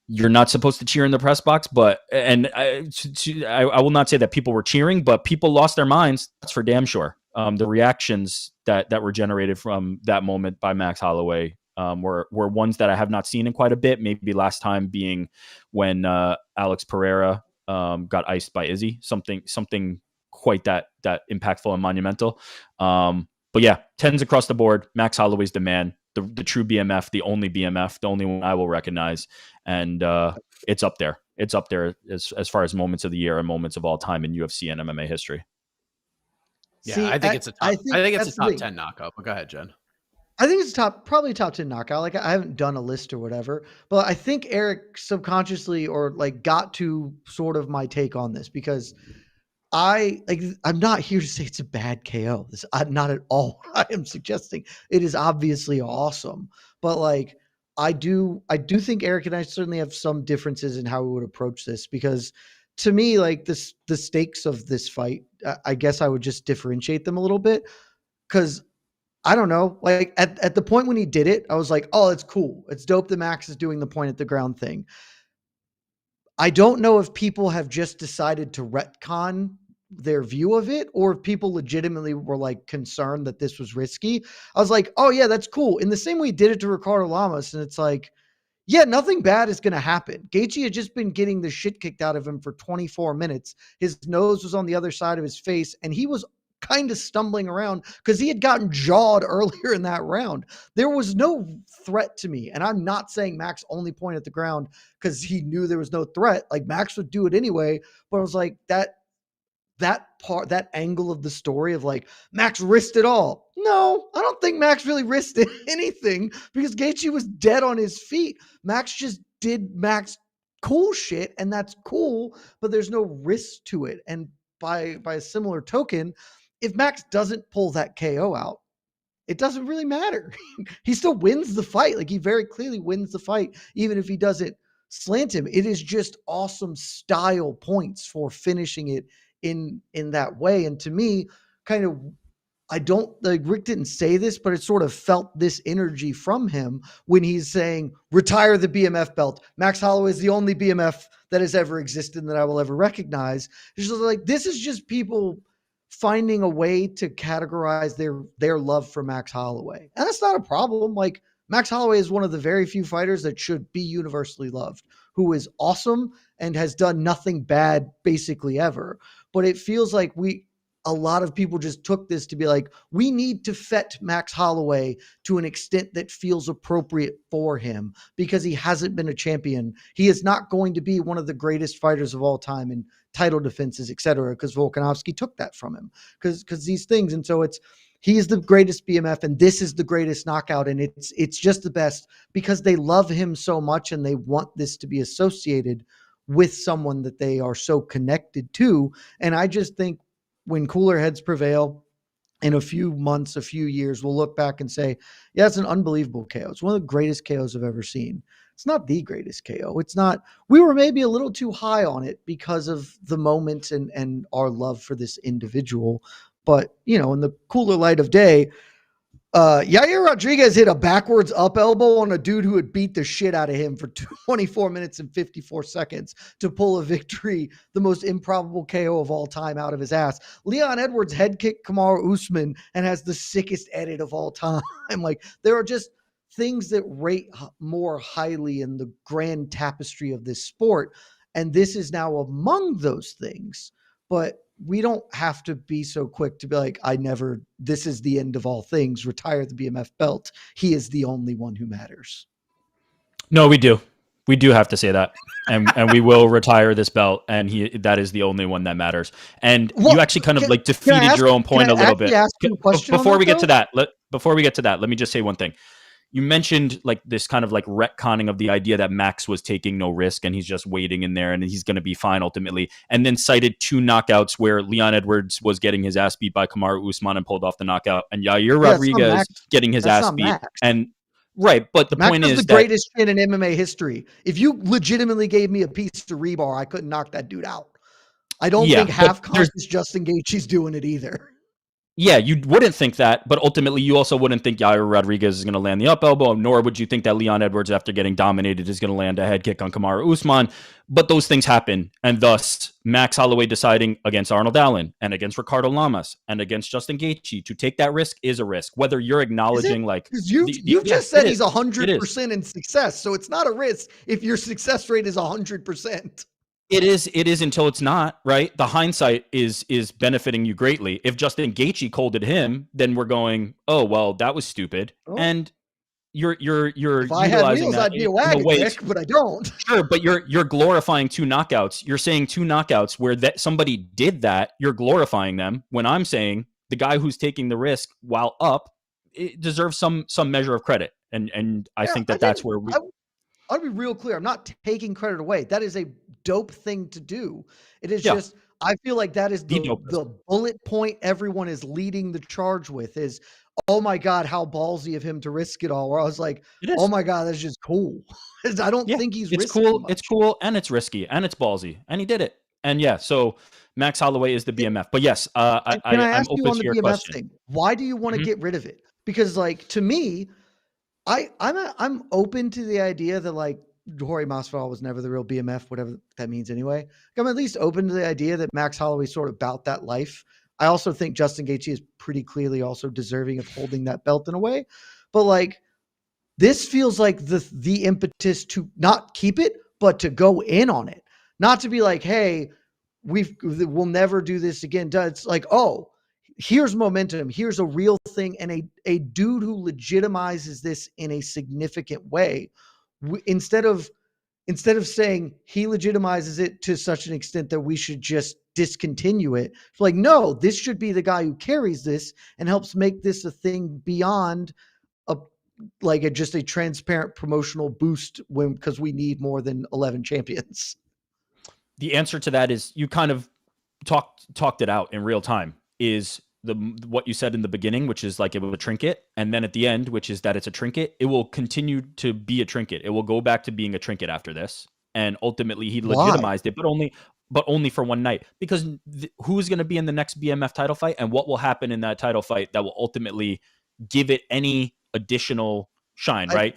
you're not supposed to cheer in the press box, but I will not say that people were cheering, but people lost their minds. That's for damn sure. The reactions that were generated from that moment by Max Holloway were ones that I have not seen in quite a bit. Maybe last time being when Alex Pereira got iced by Izzy. Something quite that impactful and monumental. But yeah, 10s across the board. Max Holloway's the man, the true BMF, the only BMF, the only one I will recognize. And it's up there. It's up there as far as moments of the year and moments of all time in UFC and MMA history. Yeah, See, I think it's a top. I think it's a top 10 knockout. But go ahead, Jen. I think it's probably top 10 knockout. Like I haven't done a list or whatever, but I think Eric subconsciously or like got to sort of my take on this because I'm not here to say it's a bad KO. I'm not at all what I am suggesting. It is obviously awesome, but like I do think Eric and I certainly have some differences in how we would approach this because to me, like the stakes of this fight, I guess I would just differentiate them a little bit because I don't know, like at the point when he did it, I was like, oh, it's cool. It's dope that Max is doing the point at the ground thing. I don't know if people have just decided to retcon their view of it or if people legitimately were like concerned that this was risky. I was like, oh yeah, that's cool. In the same way he did it to Ricardo Lamas. And it's like, yeah, nothing bad is going to happen. Gaethje had just been getting the shit kicked out of him for 24 minutes. His nose was on the other side of his face and he was kind of stumbling around because he had gotten jawed earlier in that round. There was no threat to me. And I'm not saying Max only pointed at the ground because he knew there was no threat. Like Max would do it anyway. But I was like, that angle of the story of like Max risked it all. No, I don't think Max really risked anything because Gaethje was dead on his feet. Max just did Max cool shit and that's cool, but there's no risk to it. And by a similar token, if Max doesn't pull that KO out, it doesn't really matter. He still wins the fight. Like he very clearly wins the fight, even if he doesn't slant him. It is just awesome style points for finishing it in that way. And to me, kind of, I don't like Rick didn't say this, but it sort of felt this energy from him when he's saying, retire the BMF belt. Max Holloway is the only BMF that has ever existed that I will ever recognize. It's just like, this is just people finding a way to categorize their love for Max Holloway. And that's not a problem. Like, Max Holloway is one of the very few fighters that should be universally loved, who is awesome and has done nothing bad basically ever. But it feels like a lot of people just took this to be like, we need to fet Max Holloway to an extent that feels appropriate for him because he hasn't been a champion. He is not going to be one of the greatest fighters of all time in title defenses, et cetera, because Volkanovski took that from him because these things. And so he is the greatest BMF and this is the greatest knockout. And it's just the best because they love him so much and they want this to be associated with someone that they are so connected to. And I just think when cooler heads prevail in a few months, a few years, we'll look back and say, yeah, it's an unbelievable KO. It's one of the greatest KOs I've ever seen. It's not the greatest KO. It's not, we were maybe a little too high on it because of the moment and our love for this individual. But, in the cooler light of day, Yair Rodriguez hit a backwards up elbow on a dude who had beat the shit out of him for 24 minutes and 54 seconds to pull a victory, the most improbable KO of all time out of his ass. Leon Edwards head kicked Kamaru Usman and has the sickest edit of all time. Like, there are just things that rate more highly in the grand tapestry of this sport. And this is now among those things, but we don't have to be so quick to be like, this is the end of all things, retire the BMF belt. He is the only one who matters. No, we do. We do have to say that. And we will retire this belt. And that is the only one that matters. And you actually kind of defeated your own point a little bit. Before we get to that, let me just say one thing. You mentioned this kind of retconning of the idea that Max was taking no risk and he's just waiting in there and he's going to be fine ultimately. And then cited 2 knockouts where Leon Edwards was getting his ass beat by Kamaru Usman and pulled off the knockout, and Yair Rodriguez getting his ass beat. Max. And right, but the Max point is the greatest shit in MMA history. If you legitimately gave me a piece of rebar, I couldn't knock that dude out. I don't think half-conscious Justin Gaethje's doing it either. Yeah, you wouldn't think that, but ultimately you also wouldn't think Yair Rodriguez is going to land the up elbow, nor would you think that Leon Edwards, after getting dominated, is going to land a head kick on Kamaru Usman. But those things happen, and thus Max Holloway deciding against Arnold Allen and against Ricardo Lamas and against Justin Gaethje to take that risk is a risk. Whether you're acknowledging you've just said he's 100% in success, so it's not a risk if your success rate is 100%. It is until it's not, right? The hindsight is benefiting you greatly. If Justin Gaethje colded him, then we're going, oh well, that was stupid. Oh. And you're if I had wheels, I'd be a wagon, Nick, but I don't. Sure, but you're glorifying 2 knockouts. You're saying 2 knockouts where that somebody did that. You're glorifying them. When I'm saying the guy who's taking the risk while up, it deserves some measure of credit. And I think that's where we. I'll be real clear. I'm not taking credit away. That is a dope thing to do. It is just, I feel like that is the bullet point everyone is leading the charge with is, oh my God, how ballsy of him to risk it all. Where I was like, oh my God, that's just cool. I don't think he's risky. It's cool and it's risky and it's ballsy. And he did it. And so Max Holloway is the BMF. But yes, I'm open to your question. Thing. Why do you want to get rid of it? Because to me, I'm open to the idea that Jorge Masvidal was never the real BMF, whatever that means anyway. I'm at least open to the idea that Max Holloway's sort of about that life. I also think Justin Gaethje is pretty clearly also deserving of holding that belt in a way. But this feels like the impetus to not keep it, but to go in on it. Not to be like, hey, we'll never do this again. It's like, oh, here's momentum. Here's a real thing. And a dude who legitimizes this in a significant way. Instead of saying he legitimizes it to such an extent that we should just discontinue it. It's no, this should be the guy who carries this and helps make this a thing beyond just a transparent promotional boost because we need more than 11 champions. The answer to that is you kind of talked it out in real time is what you said in the beginning, which is it was a trinket. And then at the end, which is that it's a trinket, it will continue to be a trinket. It will go back to being a trinket after this. And ultimately he legitimized it, but only but only for one night. Because who's going to be in the next BMF title fight, and what will happen in that title fight that will ultimately give it any additional shine, right?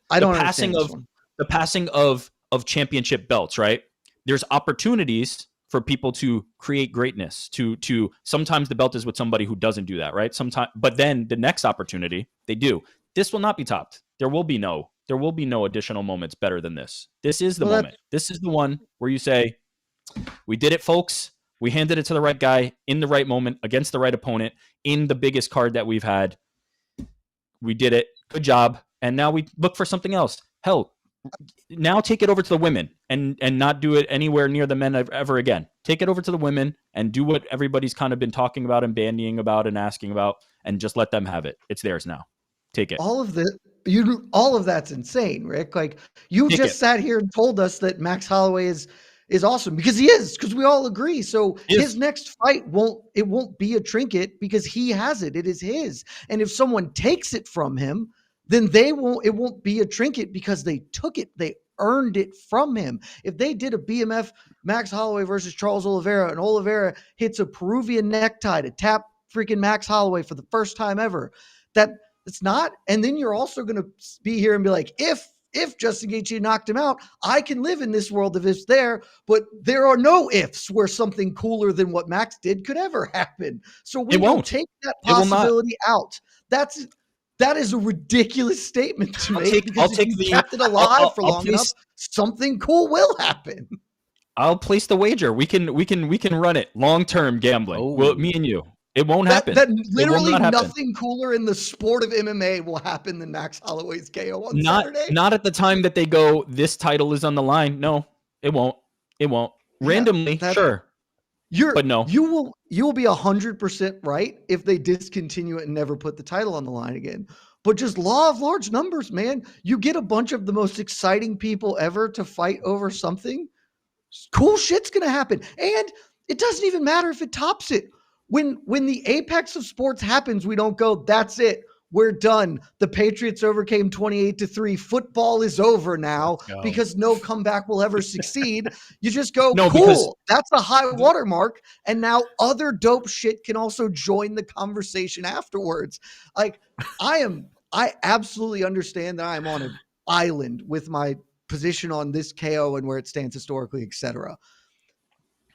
I don't understand this one. The passing of championship belts, right? There's opportunities for people to create greatness. To sometimes the belt is with somebody who doesn't do that, right? Sometimes, but then the next opportunity they do. This will not be topped. There will be no additional moments better than this. This is the moment. This is the one where you say, "We did it, folks. We handed it to the right guy in the right moment against the right opponent in the biggest card that we've had. We did it. Good job." And now we look for something else. Hell, now take it over to the women and not do it anywhere near the men ever again. Take it over to the women and do what everybody's kind of been talking about and bandying about and asking about, and just let them have it. It's theirs now. Take it. All of that's insane, Rick. Like, you just sat here and told us that Max Holloway is awesome, because he is, because we all agree. So his next fight won't be a trinket because he has it. It is his. And if someone takes it from him, then it won't be a trinket because they took it. They earned it from him. If they did a BMF Max Holloway versus Charles Oliveira, and Oliveira hits a Peruvian necktie to tap freaking Max Holloway for the first time ever, it's not. And then you're also going to be here and be like, if Justin Gaethje knocked him out, I can live in this world of ifs there, but there are no ifs where something cooler than what Max did could ever happen. So we won't take that possibility out. That is a ridiculous statement to make. I'll take the kept it alive for long enough. Something cool will happen. I'll place the wager. We can run it long-term gambling. Well, me and you. It won't happen. That literally nothing cooler in the sport of MMA will happen than Max Holloway's KO on Saturday. Not at the time that they go, this title is on the line. No, it won't. It won't. Randomly, sure. But no. You will be 100% right if they discontinue it and never put the title on the line again. But just law of large numbers, man. You get a bunch of the most exciting people ever to fight over something. Cool shit's going to happen. And it doesn't even matter if it tops it. When the apex of sports happens, we don't go, that's it. We're done. The Patriots overcame 28-3. Football is over now because no comeback will ever succeed. You just go, cool. That's a high watermark. And now other dope shit can also join the conversation afterwards. Like, I absolutely understand that I'm on an island with my position on this KO and where it stands historically, etc.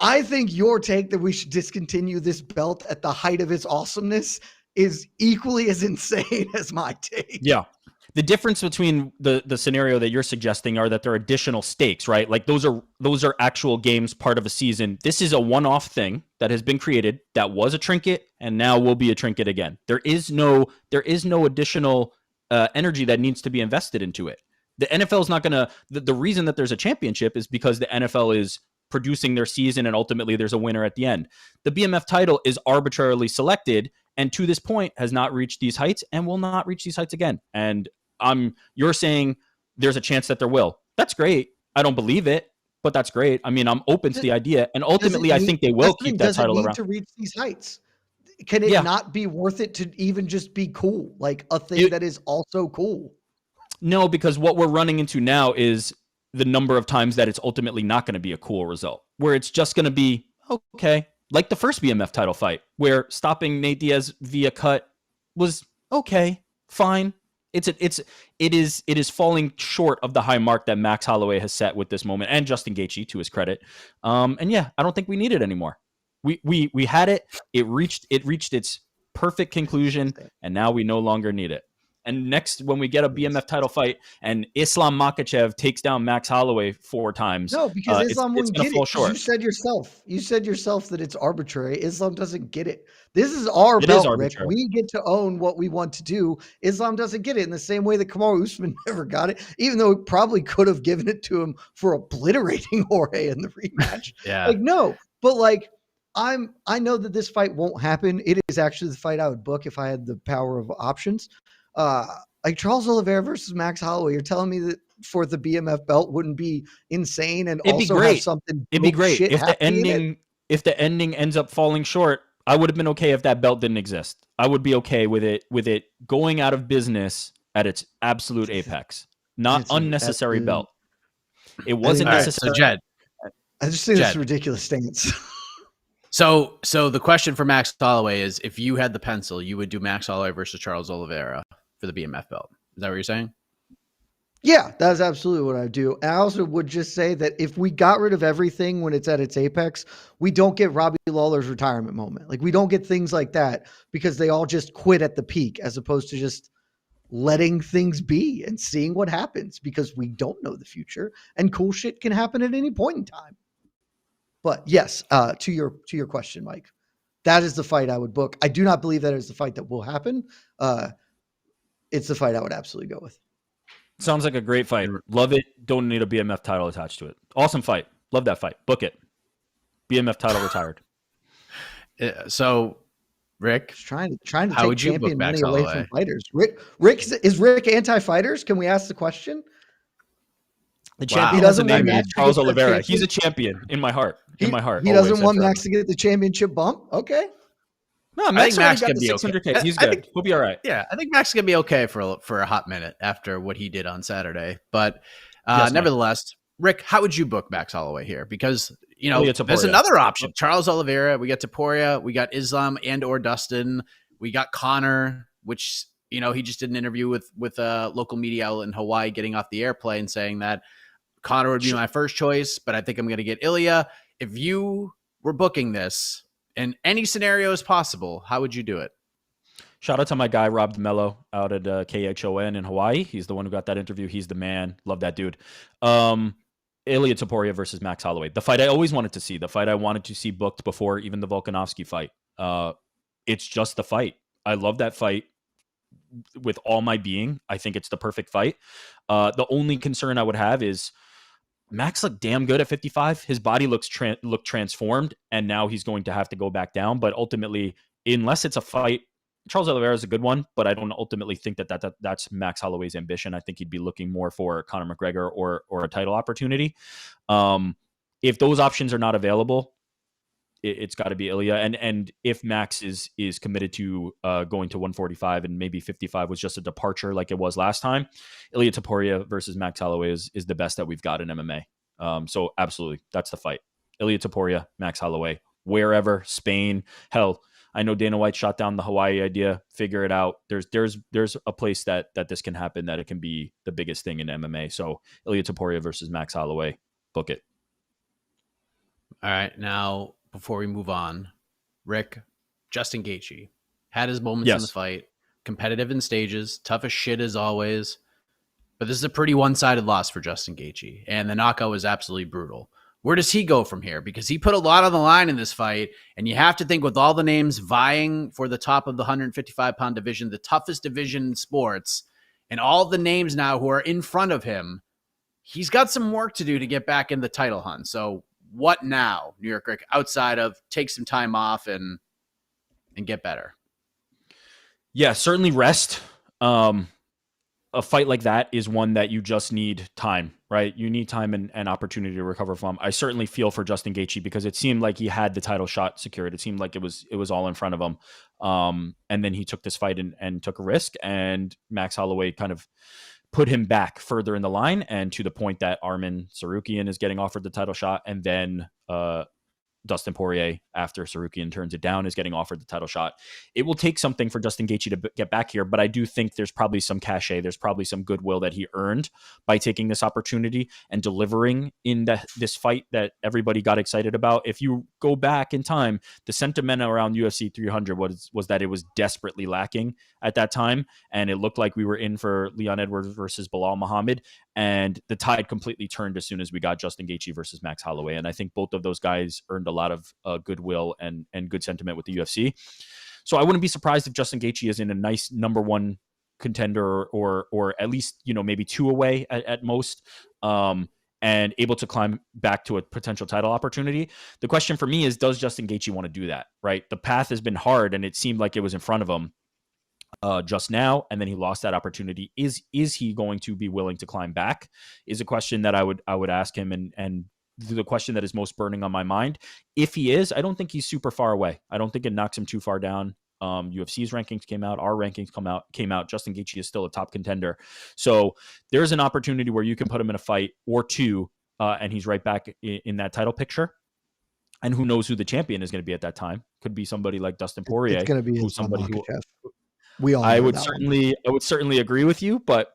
I think your take that we should discontinue this belt at the height of its awesomeness is equally as insane as my take. Yeah. The difference between the scenario that you're suggesting are that there are additional stakes, right? Like those are actual games, part of a season. This is a one-off thing that has been created that was a trinket and now will be a trinket again. There is no additional energy that needs to be invested into it. The NFL is not going to, the reason that there's a championship is because the NFL is producing their season and ultimately there's a winner at the end. The BMF title is arbitrarily selected and to this point has not reached these heights and will not reach these heights again. And you're saying there's a chance that there will. That's great. I don't believe it, but that's great. I mean, I'm open to the idea, and ultimately I think they will keep that title around. To reach these heights, can it not be worth it to even just be cool, like a thing that is also cool? No, because what we're running into now is the number of times that it's ultimately not going to be a cool result, where it's just going to be okay, like the first BMF title fight, where stopping Nate Diaz via cut was okay, fine. It is falling short of the high mark that Max Holloway has set with this moment, and Justin Gaethje, to his credit. And yeah, I don't think we need it anymore. We had it. It reached its perfect conclusion, and now we no longer need it. And next, when we get a BMF title fight and Islam Makhachev takes down Max Holloway 4 times, no, because Islam wouldn't get it. Short. You said yourself that it's arbitrary. Islam doesn't get it. This is our belt, Rick. We get to own what we want to do. Islam doesn't get it in the same way that Kamaru Usman never got it, even though it probably could have given it to him for obliterating Jorge in the rematch. No, but I know that this fight won't happen. It is actually the fight I would book if I had the power of options. Charles Oliveira versus Max Holloway, you're telling me that for the BMF belt wouldn't be insane and it'd also be great. Have something it'd be great if the ending ends up falling short. I would have been okay if that belt didn't exist. I would be okay with it going out of business at its absolute apex. Not unnecessary belt. It wasn't necessary. So Jed, I just think that's Jed. a ridiculous stance. So the question for Max Holloway is, if you had the pencil, you would do Max Holloway versus Charles Oliveira for the BMF belt. Is that what you're saying? Yeah, that's absolutely what I would do. And I also would just say that if we got rid of everything when it's at its apex, we don't get Robbie Lawler's retirement moment. Like, we don't get things like that because they all just quit at the peak, as opposed to just letting things be and seeing what happens, because we don't know the future and cool shit can happen at any point in time. But yes, to your question, Mike, that is the fight I would book. I do not believe that is the fight that will happen. It's the fight I would absolutely go with. Sounds like a great fight. Love it. Don't need a BMF title attached to it. Awesome fight. Love that fight. Book it. BMF title retired. So, Rick, Just trying to how take would you book champion Max money away Holloway? from fighters. Rick is Rick anti-fighters? Can we ask the question? The Wow. champion He doesn't has a name. want Max It's to Charles get the Oliveira. champion? He's a champion in my heart. He always doesn't and want forever. Max to get the championship bump. Okay. No, think Max Max got can the be okay. 600K. He's I good. think- He'll be all right. Yeah, I think Max is gonna be okay for a hot minute after what he did on Saturday. But Yes, Mike. nevertheless, Rick, how would you book Max Holloway here? Because Ilya there's Topuria. another option: Charles Oliveira. We got Topuria. We got Islam and or Dustin. We got Conor, which he just did an interview with a local media outlet in Hawaii, getting off the airplane, saying that Conor would be my first choice, but I think I'm going to get Ilya. If you were booking this in any scenario as possible, how would you do it? Shout out to my guy, Rob DeMello, out at KHON in Hawaii. He's the one who got that interview. He's the man. Love that dude. Ilya Topuria versus Max Holloway. The fight I always wanted to see. The fight I wanted to see booked before even the Volkanovski fight. It's just the fight. I love that fight with all my being. I think it's the perfect fight. The only concern I would have is Max looked damn good at 55. His body looked transformed, and now he's going to have to go back down. But ultimately, unless it's a fight, Charles Oliveira is a good one, but I don't ultimately think that's Max Holloway's ambition. I think he'd be looking more for Conor McGregor or a title opportunity. If those options are not available, it's got to be Ilya. And if Max is committed to going to 145 and maybe 55 was just a departure like it was last time, Ilya Topuria versus Max Holloway is the best that we've got in MMA. So absolutely, that's the fight. Ilya Topuria, Max Holloway, wherever, Spain, hell. I know Dana White shot down the Hawaii idea. Figure it out. There's a place that this can happen, that it can be the biggest thing in MMA. So Ilya Topuria versus Max Holloway, book it. All right, now before we move on, Rick, Justin Gaethje had his moments in the fight, competitive in stages, tough as shit as always, but this is a pretty one-sided loss for Justin Gaethje, and the knockout was absolutely brutal. Where does he go from here? Because he put a lot on the line in this fight, and you have to think, with all the names vying for the top of the 155-pound division, the toughest division in sports, and all the names now who are in front of him, he's got some work to do to get back in the title hunt. So what now, New York Rick, outside of take some time off and get better? Yeah, certainly rest. A fight like that is one that you just need time, right? You need time and opportunity to recover from. I certainly feel for Justin Gaethje because it seemed like he had the title shot secured. It seemed like it was all in front of him. And then he took this fight and took a risk, and Max Holloway kind of put him back further in the line, and to the point that Arman Tsarukyan is getting offered the title shot, and then Dustin Poirier, after Tsarukyan turns it down, is getting offered the title shot. It will take something for Justin Gaethje to get back here, but I do think there's probably some cachet, there's probably some goodwill that he earned by taking this opportunity and delivering in this fight that everybody got excited about. If you go back in time, the sentiment around UFC 300 was that it was desperately lacking at that time, and it looked like we were in for Leon Edwards versus Bilal Muhammad, and the tide completely turned as soon as we got Justin Gaethje versus Max Holloway. And I think both of those guys earned a lot of goodwill and good sentiment with the UFC. So I wouldn't be surprised if Justin Gaethje is in a nice number one contender or at least, maybe two away at most, and able to climb back to a potential title opportunity. The question for me is, does Justin Gaethje want to do that, right? The path has been hard, and it seemed like it was in front of him just now, and then he lost that opportunity. Is he going to be willing to climb back is a question that I would ask him, and the question that is most burning on my mind. If he is, I don't think he's super far away. I don't think it knocks him too far down. UFC's rankings came out, our rankings came out. Justin Gaethje is still a top contender. So there's an opportunity where you can put him in a fight or two and he's right back in that title picture. And who knows who the champion is going to be at that time? Could be somebody like Dustin Poirier, It's going to be who's somebody who Makhachev. We all know I would that certainly agree with you, but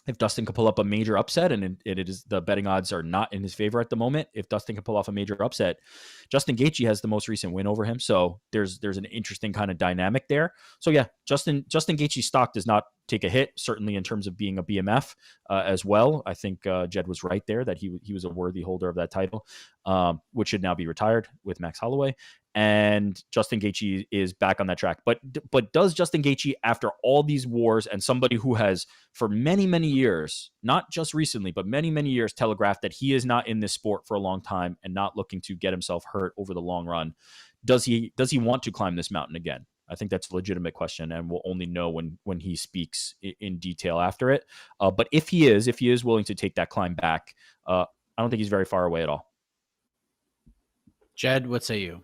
if Dustin could pull up a major upset, and it is, the betting odds are not in his favor at the moment. If Dustin can pull off a major upset, Justin Gaethje has the most recent win over him, so there's an interesting kind of dynamic there. So yeah, Justin Gaethje's stock does not take a hit, certainly in terms of being a BMF as well. I think Jed was right there that he was a worthy holder of that title, which should now be retired with Max Holloway. And Justin Gaethje is back on that track. But does Justin Gaethje, after all these wars, and somebody who has for many, many years, not just recently, but many, many years, telegraphed that he is not in this sport for a long time and not looking to get himself hurt over the long run, does he want to climb this mountain again? I think that's a legitimate question, and we'll only know when he speaks in detail after it. But if he is willing to take that climb back, I don't think he's very far away at all. Jed, what say you?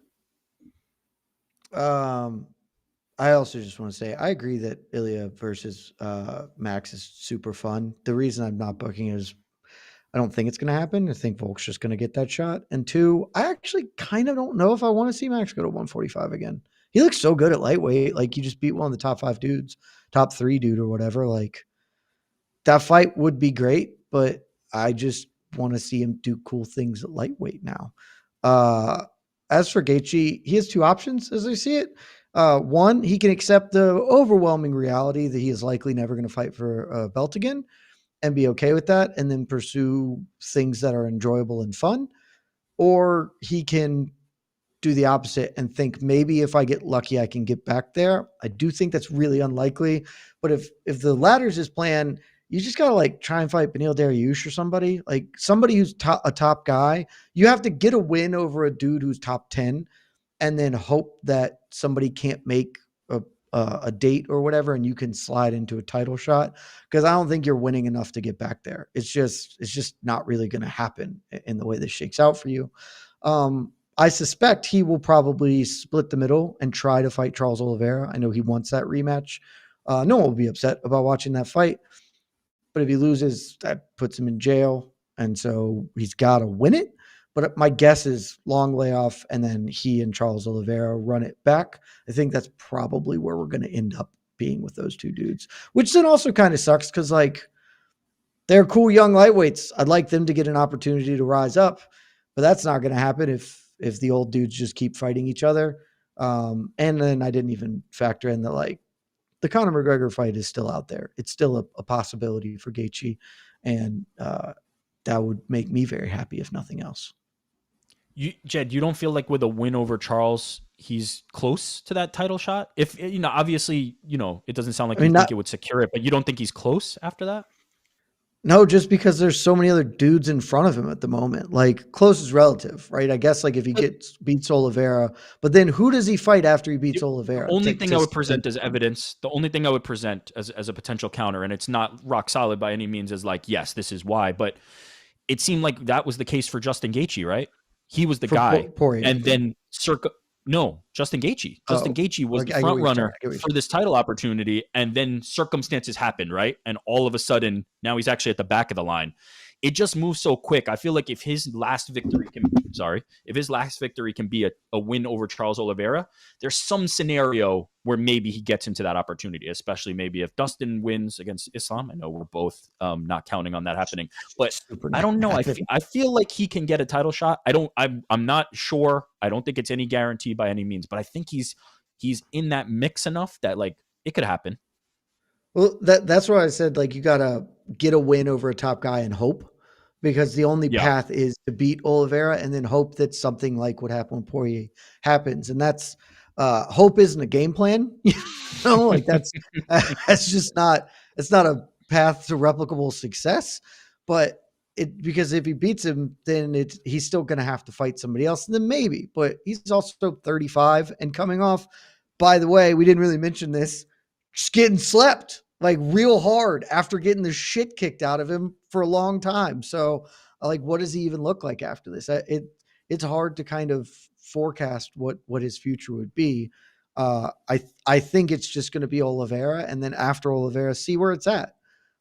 I also just want to say I agree that Ilya versus Max is super fun. The reason I'm not booking it is I don't think it's going to happen. I think Volk's just going to get that shot. And two, I actually kind of don't know if I want to see Max go to 145 again. He looks so good at lightweight. Like, you just beat one of the top 5 dudes, top 3 dude or whatever. Like, that fight would be great, but I just want to see him do cool things at lightweight now. As for Gaethje, he has 2 options as I see it. One, he can accept the overwhelming reality that he is likely never going to fight for a belt again and be okay with that, and then pursue things that are enjoyable and fun. Or he can do the opposite and think, maybe if I get lucky, I can get back there. I do think that's really unlikely. But if the latter's his plan, you just got to like try and fight Beneil Dariush or somebody who's a top guy. You have to get a win over a dude who's top 10 and then hope that somebody can't make a date or whatever, and you can slide into a title shot. Because I don't think you're winning enough to get back there. It's just not really going to happen in the way this shakes out for you. I suspect he will probably split the middle and try to fight Charles Oliveira. I know he wants that rematch. No one will be upset about watching that fight. But if he loses, that puts him in jail. And so he's got to win it. But my guess is long layoff, and then he and Charles Oliveira run it back. I think that's probably where we're going to end up being with those 2 dudes, which then also kind of sucks because, like, they're cool young lightweights. I'd like them to get an opportunity to rise up, but that's not going to happen if the old dudes just keep fighting each other. And then I didn't even factor in that, like, the Conor McGregor fight is still out there. It's still a possibility for Gaethje, and that would make me very happy if nothing else. Jed, you don't feel like with a win over Charles, he's close to that title shot? If, obviously, it doesn't sound like you think it would secure it, but you don't think he's close after that? No, just because there's so many other dudes in front of him at the moment. Like, close is relative, right? I guess, like, if he beats Oliveira, but then who does he fight after he beats Oliveira? The only thing I would present as evidence, the only thing I would present as a potential counter, and it's not rock solid by any means, is like, yes, this is why, but it seemed like that was the case for Justin Gaethje, right? He was the guy, and then Justin Gaethje. Justin Gaethje was the front runner for this title opportunity, and then circumstances happened, right? And all of a sudden, now he's actually at the back of the line. It just moves so quick. I feel like if his last victory can be a win over Charles Oliveira, there's some scenario where maybe he gets into that opportunity, especially maybe if Dustin wins against Islam. I know we're both not counting on that happening, but I don't know. I feel like he can get a title shot. I'm not sure. I don't think it's any guarantee by any means, but I think he's in that mix enough that, like, it could happen. Well, that's why I said, like, you got to get a win over a top guy and hope. Because the only path is to beat Oliveira and then hope that something like what happened with Poirier happens. And that's hope isn't a game plan. Like, that's just not, it's not a path to replicable success. But because if he beats him, then he's still going to have to fight somebody else. And then maybe, but he's also 35 and coming off, by the way, we didn't really mention this, just getting slept like real hard after getting the shit kicked out of him for a long time. So, like, what does he even look like after this? It's hard to kind of forecast what his future would be. I think it's just going to be Oliveira, and then after Oliveira, see where it's at.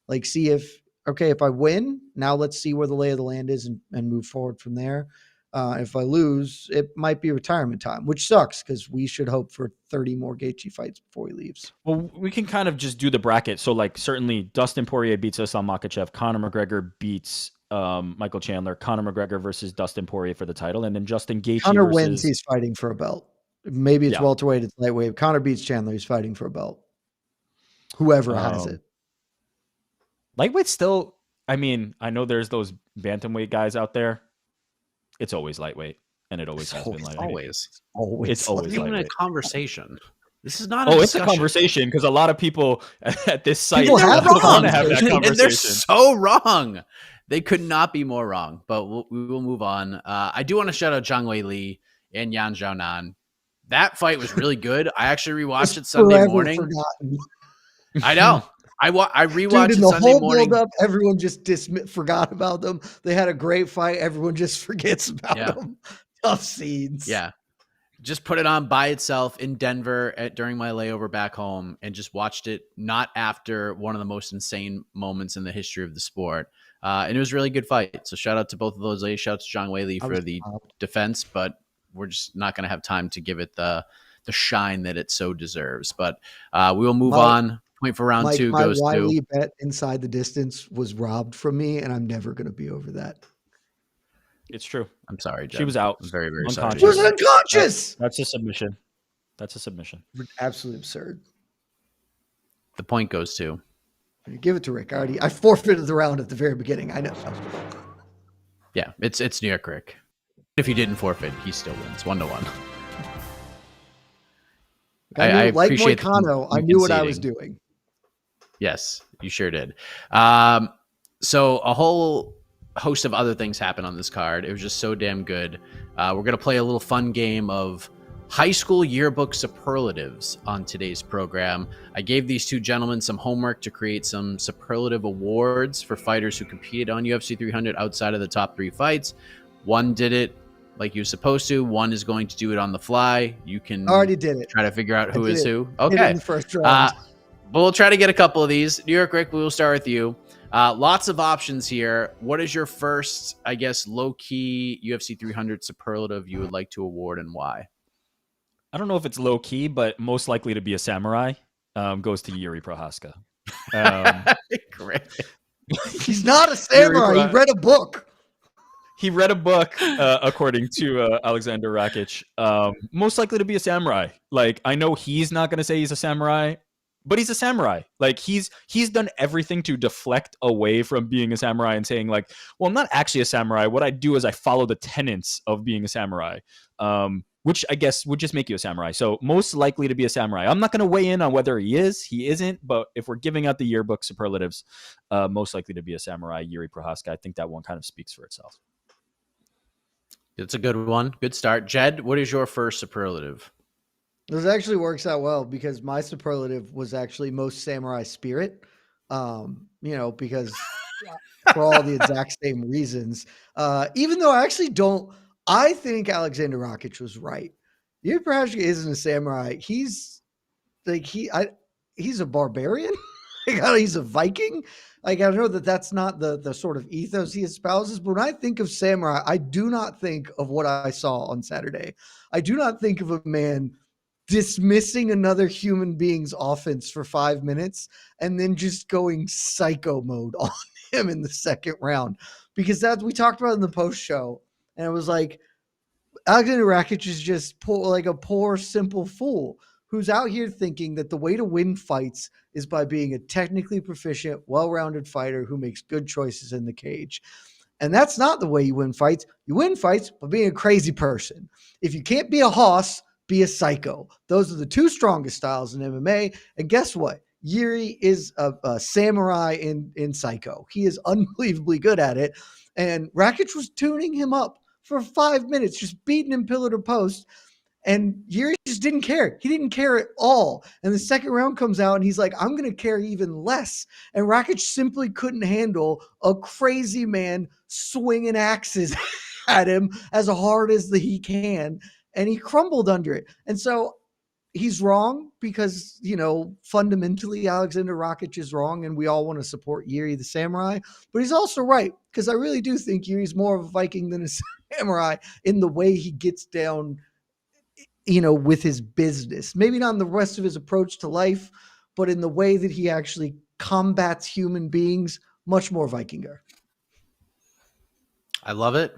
Like, see if okay, if I win, now let's see where the lay of the land is and move forward from there. If I lose, it might be retirement time, which sucks because we should hope for 30 more Gaethje fights before he leaves. Well, we can kind of just do the bracket. So, like, certainly Dustin Poirier beats Islam Makhachev. Conor McGregor beats Michael Chandler. Conor McGregor versus Dustin Poirier for the title. And then Justin Gaethje Conor versus... wins, he's fighting for a belt. Maybe it's welterweight, it's lightweight. Conor beats Chandler, he's fighting for a belt. Whoever has it. Lightweight still... I mean, I know there's those bantamweight guys out there. It's always lightweight, and it always has been lightweight. It's always even lightweight. a conversation. This is not. It's a conversation because a lot of people at this site want to have that conversation, and they're so wrong. They could not be more wrong. But we will move on. I do want to shout out Zhang Weili and Yan Xiaonan. That fight was really good. I actually rewatched it Sunday morning. Forgotten. I know. I rewatched it the Sunday whole morning. Build up, everyone just forgot about them. They had a great fight. Everyone just forgets about them. Tough scenes. Yeah. Just put it on by itself in Denver during my layover back home and just watched it not after one of the most insane moments in the history of the sport. And it was a really good fight. So shout out to both of those ladies. Shout out to Zhang Weili for the defense, but we're just not going to have time to give it the shine that it so deserves. But we will move on. Point for round two goes to... My Wiley bet inside the distance was robbed from me, and I'm never going to be over that. It's true. I'm sorry, Jeff. She was out. I'm very, very unconscious. She was unconscious! That's a submission. Absolutely absurd. The point goes to... Give it to Rick. I forfeited the round at the very beginning. I know. Yeah, it's New York Rick. If he didn't forfeit, he still wins 1-1. I appreciate Moicano, I knew what I was doing. Yes, you sure did. So a whole host of other things happened on this card. It was just so damn good. We're going to play a little fun game of high school yearbook superlatives on today's program. I gave these two gentlemen some homework to create some superlative awards for fighters who competed on UFC 300 outside of the top 3 fights. One did it like you're supposed to. One is going to do it on the fly. You can already did it. Try to figure out who is who. Okay. Did it in the first round. But we'll try to get a couple of these. New York Rick, we will start with you. Lots of options here. What is your first, I guess, low-key UFC 300 superlative you would like to award and why? I don't know if it's low-key, but most likely to be a samurai goes to Yuri Prohaska. Great. He's not a samurai. He read a book. He read a book, according to Alexander Rakic. Most likely to be a samurai. Like, I know he's not going to say he's a samurai, but he's a samurai. Like, he's done everything to deflect away from being a samurai and saying, like, well, I'm not actually a samurai. What I do is I follow the tenets of being a samurai, which I guess would just make you a samurai. So most likely to be a samurai. I'm not going to weigh in on whether he isn't, but if we're giving out the yearbook superlatives, most likely to be a samurai, Yuri Prohaska. I think that one kind of speaks for itself. It's a good one. Good start. Jed, what is your first superlative? This actually works out well because my superlative was actually most samurai spirit. Because for all the exact same reasons. Even though I think Alexander Rakic was right. Yuri Prohaska isn't a samurai. He's a barbarian. He's a Viking. Like, I know that's not the sort of ethos he espouses, but when I think of samurai, I do not think of what I saw on Saturday. I do not think of a man dismissing another human being's offense for 5 minutes and then just going psycho mode on him in the second round. Because we talked about it in the post show, and it was like, Alexander Rakic is just like a poor, simple fool who's out here thinking that the way to win fights is by being a technically proficient, well-rounded fighter who makes good choices in the cage. And that's not the way you win fights. You win fights by being a crazy person. If you can't be a hoss, be a psycho. Those are the two strongest styles in MMA. And guess what? Yuri is a samurai in psycho. He is unbelievably good at it. And Rakic was tuning him up for 5 minutes, just beating him pillar to post. And Yuri just didn't care. He didn't care at all. And the second round comes out and he's like, I'm going to care even less. And Rakic simply couldn't handle a crazy man swinging axes at him as hard as he can. And he crumbled under it. And so he's wrong because, fundamentally Alexander Rakic is wrong and we all want to support Yuri the Samurai, but he's also right because I really do think Yuri's more of a Viking than a samurai in the way he gets down, with his business. Maybe not in the rest of his approach to life, but in the way that he actually combats human beings, much more Vikinger. I love it.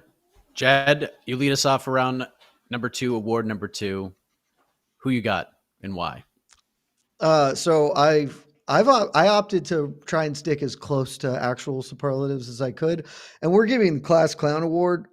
Jed, you lead us off around number 2, award number 2. Who you got and why? So I opted to try and stick as close to actual superlatives as I could, and we're giving the Class Clown Award.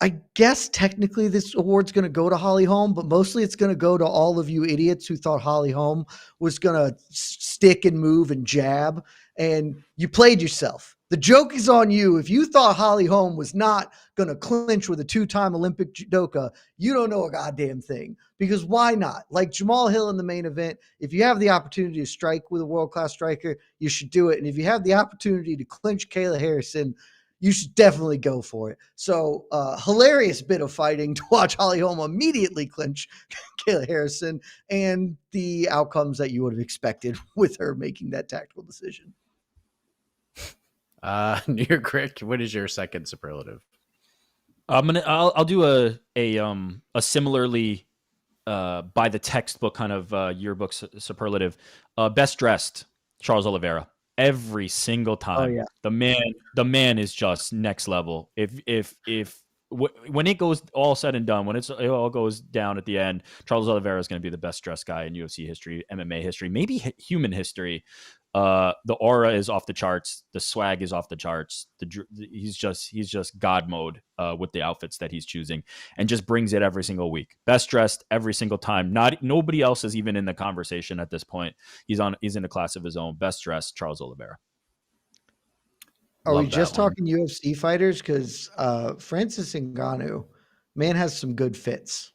I guess technically this award's going to go to Holly Holm, but mostly it's going to go to all of you idiots who thought Holly Holm was going to stick and move and jab, and you played yourself. The joke is on you. If you thought Holly Holm was not going to clinch with a 2-time Olympic judoka, you don't know a goddamn thing. Because why not? Like Jamahal Hill in the main event, if you have the opportunity to strike with a world-class striker, you should do it. And if you have the opportunity to clinch Kayla Harrison, you should definitely go for it. So hilarious bit of fighting to watch Holly Holm immediately clinch Kayla Harrison and the outcomes that you would have expected with her making that tactical decision. New York Rick, what is your second superlative? I'll do a similarly by the textbook kind of yearbook superlative. Best dressed, Charles Oliveira. Every single time. Oh, yeah. The man is just next level. When it goes all said and done, when it all goes down at the end, Charles Oliveira is going to be the best dressed guy in UFC history, MMA history, maybe human history. The aura is off the charts. The swag is off the charts. He's just God mode with the outfits that he's choosing, and just brings it every single week. Best dressed every single time. Nobody else is even in the conversation at this point. He's in a class of his own. Best dressed, Charles Oliveira. Are we just talking UFC fighters? Because Francis Ngannou, man, has some good fits.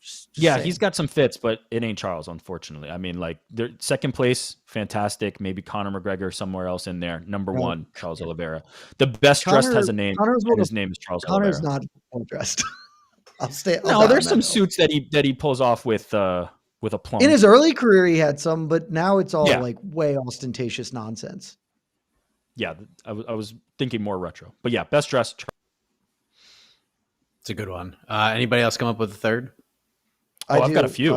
Just saying. He's got some fits, but it ain't Charles, unfortunately. I mean, like, second place, fantastic. Maybe Conor McGregor somewhere else in there. Number 1, Charles Oliveira. The best dressed has a name, and his name is Charles Oliveira. Connor's not well dressed. There's some suits that he pulls off with a plum. In his early career, he had some, but now it's all like way ostentatious nonsense. Yeah, I was thinking more retro, but yeah, best dressed. It's a good one. Anybody else come up with a third? I've got a few.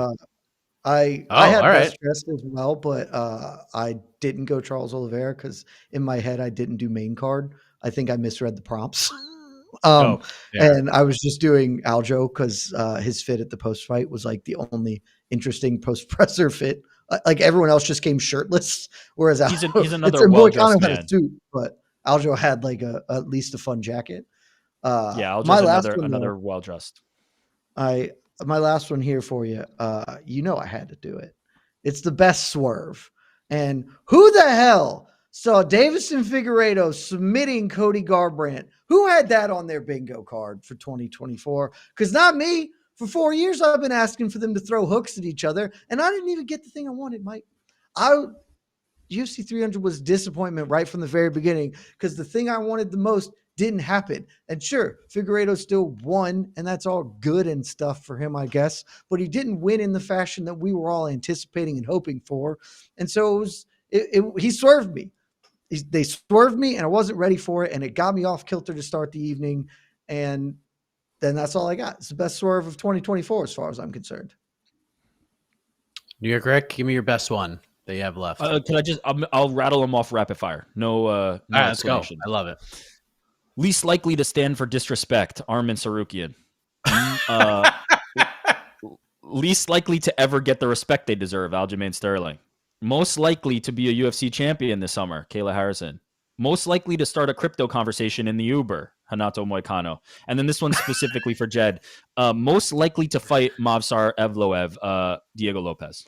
I had best dressed as well, but I didn't go Charles Oliveira because in my head I didn't do main card. I think I misread the prompts. And I was just doing Aljo because his fit at the post fight was like the only interesting post presser fit. Like everyone else just came shirtless, whereas he's another well-dressed man. Had a suit, but Aljo had like at least a fun jacket. Aljo's another well-dressed. My last one here for you. I had to do it. It's the best swerve. And who the hell saw Davison Figueiredo submitting Cody Garbrandt? Who had that on their bingo card for 2024? Because not me. For 4 years, I've been asking for them to throw hooks at each other, and I didn't even get the thing I wanted, Mike. UFC 300 was disappointment right from the very beginning because the thing I wanted the most didn't happen. And sure, Figueiredo still won, and that's all good and stuff for him, I guess. But he didn't win in the fashion that we were all anticipating and hoping for. And so he swerved me. They swerved me, and I wasn't ready for it, and it got me off kilter to start the evening. And then that's all I got. It's the best swerve of 2024 as far as I'm concerned. New York Rick, give me your best one that you have left. I'll rattle them off rapid fire. No all right, let's go. I love it. Least likely to stand for disrespect, Armin Sarukian. Least likely to ever get the respect they deserve, Aljamain Sterling. Most likely to be a UFC champion this summer, Kayla Harrison. Most likely to start a crypto conversation in the Uber, Hanato Moicano. And then this one's specifically for Jed. Most likely to fight Movsar Evloev, Diego Lopez.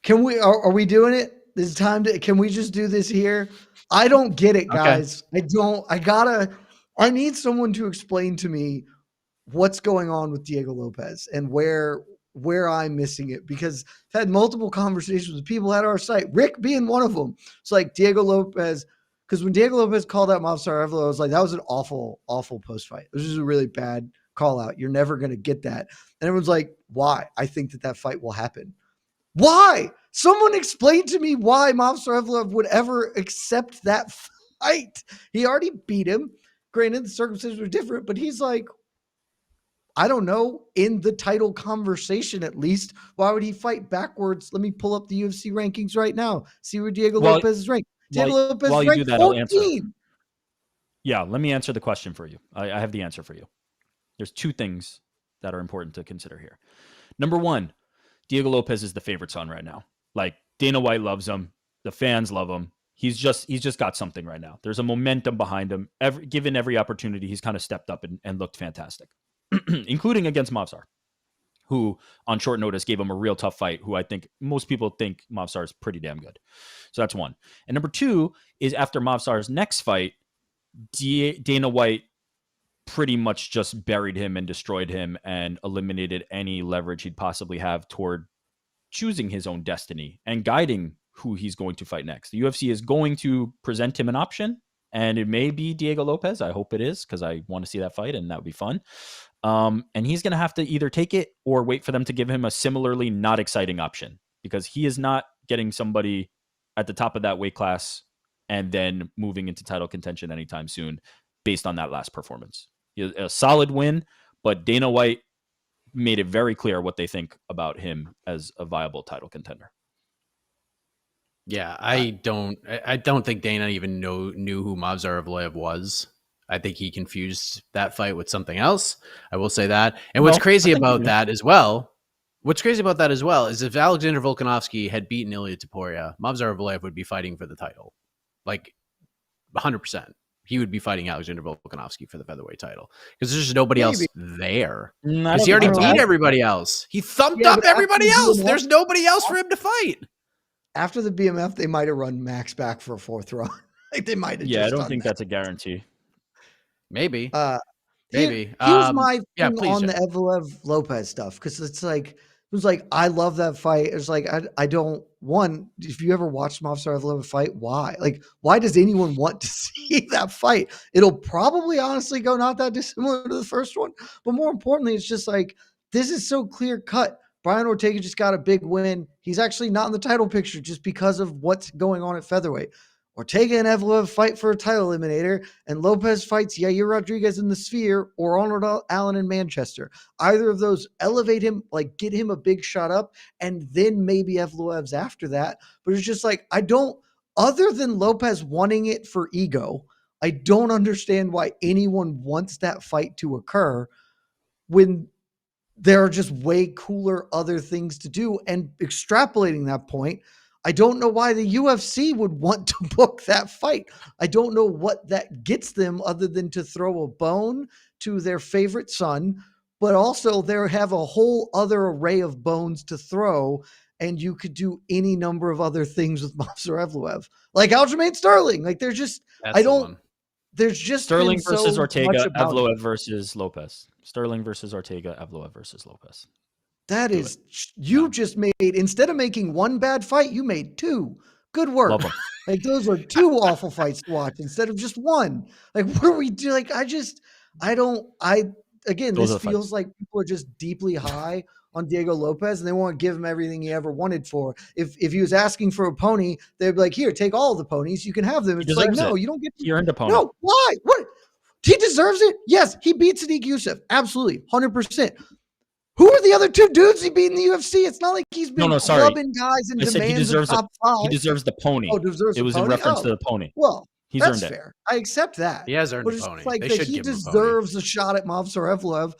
Are we doing it? This time can we just do this here? I don't get it, guys. Okay. I need someone to explain to me what's going on with Diego Lopez and where I'm missing it, because I've had multiple conversations with people at our site, Rick being one of them. It's like Diego Lopez, because when Diego Lopez called out Movsar Evloev, I was like, that was an awful, awful post fight. It was just a really bad call out. You're never going to get that. And everyone's like, why? I think that fight will happen. Why? Someone explain to me why Movsar Evloev would ever accept that fight. He already beat him. Granted, the circumstances were different, but he's like, I don't know, in the title conversation at least, why would he fight backwards? Let me pull up the UFC rankings right now. See where Diego Lopez is ranked. Diego Lopez is ranked 14. Yeah, let me answer the question for you. I have the answer for you. There's two things that are important to consider here. Number one, Diego Lopez is the favorite son right now. Like, Dana White loves him. The fans love him. He's just got something right now. There's a momentum behind him. Given every opportunity, he's kind of stepped up and looked fantastic, including against Movsar, who on short notice gave him a real tough fight, who I think most people think Movsar is pretty damn good. So that's one. And number two is after Movsar's next fight, Dana White pretty much just buried him and destroyed him and eliminated any leverage he'd possibly have toward choosing his own destiny and guiding who he's going to fight next. The UFC is going to present him an option, and it may be Diego Lopez. I hope it is, because I want to see that fight, and that would be fun. And he's going to have to either take it or wait for them to give him a similarly not exciting option, because he is not getting somebody at the top of that weight class and then moving into title contention anytime soon based on that last performance. A solid win, but Dana White made it very clear what they think about him as a viable title contender. Yeah, I don't think Dana even knew who Movsar Evloev was. I think he confused that fight with something else. I will say that. And what's crazy about that as well is if Alexander Volkanovski had beaten Ilia Topuria, Movsar Evloev would be fighting for the title. Like 100%. He would be fighting Alexander Volkanovski for the featherweight title, because there's just nobody else there. Because he already beat everybody else. He thumped up everybody else. There's nobody else for him to fight. After the BMF, they might have run Max back for a fourth round. Like, they might have. Yeah, I don't think that's a guarantee. Maybe. Here's my thing on the Evloev Lopez stuff, because it was like, I love that fight. It's like, I don't, one, if you ever watched Movsar Evloev fight, why? Like, why does anyone want to see that fight? It'll probably honestly go not that dissimilar to the first one. But more importantly, it's just like, this is so clear cut. Brian Ortega just got a big win. He's actually not in the title picture just because of what's going on at featherweight. Ortega and Evloev fight for a title eliminator, and Lopez fights Yair Rodriguez in the Sphere or Arnold Allen in Manchester. Either of those elevate him, like get him a big shot up, and then maybe Evloev's after that. But it's just like, other than Lopez wanting it for ego, I don't understand why anyone wants that fight to occur when there are just way cooler other things to do. And extrapolating that point, I don't know why the UFC would want to book that fight. I don't know what that gets them other than to throw a bone to their favorite son, but also they have a whole other array of bones to throw, and you could do any number of other things with Movsar Evloev. Like Aljamain Sterling. Like, there's just, there's just Sterling versus Ortega, Evloev versus Lopez. Sterling versus Ortega, Evloev versus Lopez. That is, just made, instead of making one bad fight, you made two. Good work. Like, those are two awful fights to watch instead of just one. Like, what are we doing? Like, this feels like people are just deeply high on Diego Lopez, and they want to give him everything he ever wanted for. If he was asking for a pony, they'd be like, here, take all the ponies. You can have them. It's like, no, you don't get to. You're into pony. No, why? What? He deserves it. Yes, he beat Sadiq Youssef. Absolutely. 100%. Who are the other two dudes he beat in the UFC? It's not like he's been clubbing guys and demands of top five. He deserves the pony. It was in reference to the pony. Well, he's that's earned fair. I accept that. He has earned a pony. Like, that he deserves a shot at Movsar Evloev.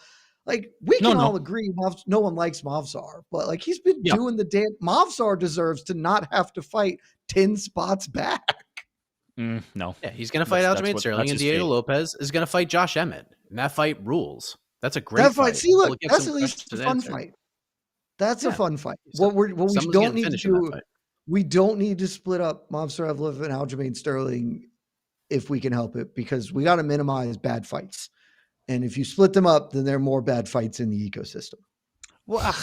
Like, we can all agree no one likes Movsar, but like, he's been doing the damn. Movsar deserves to not have to fight 10 spots back. No. Yeah, he's going to fight Aljamain Sterling, and Diego Lopez is going to fight Josh Emmett, and that fight rules. That's a great fight. See, look, that's at least a fun fight. That's a fun fight. What we don't need to do, we don't need to split up Movsar Evloev and Aljamain Sterling if we can help it, because we got to minimize bad fights. And if you split them up, then there are more bad fights in the ecosystem. Well,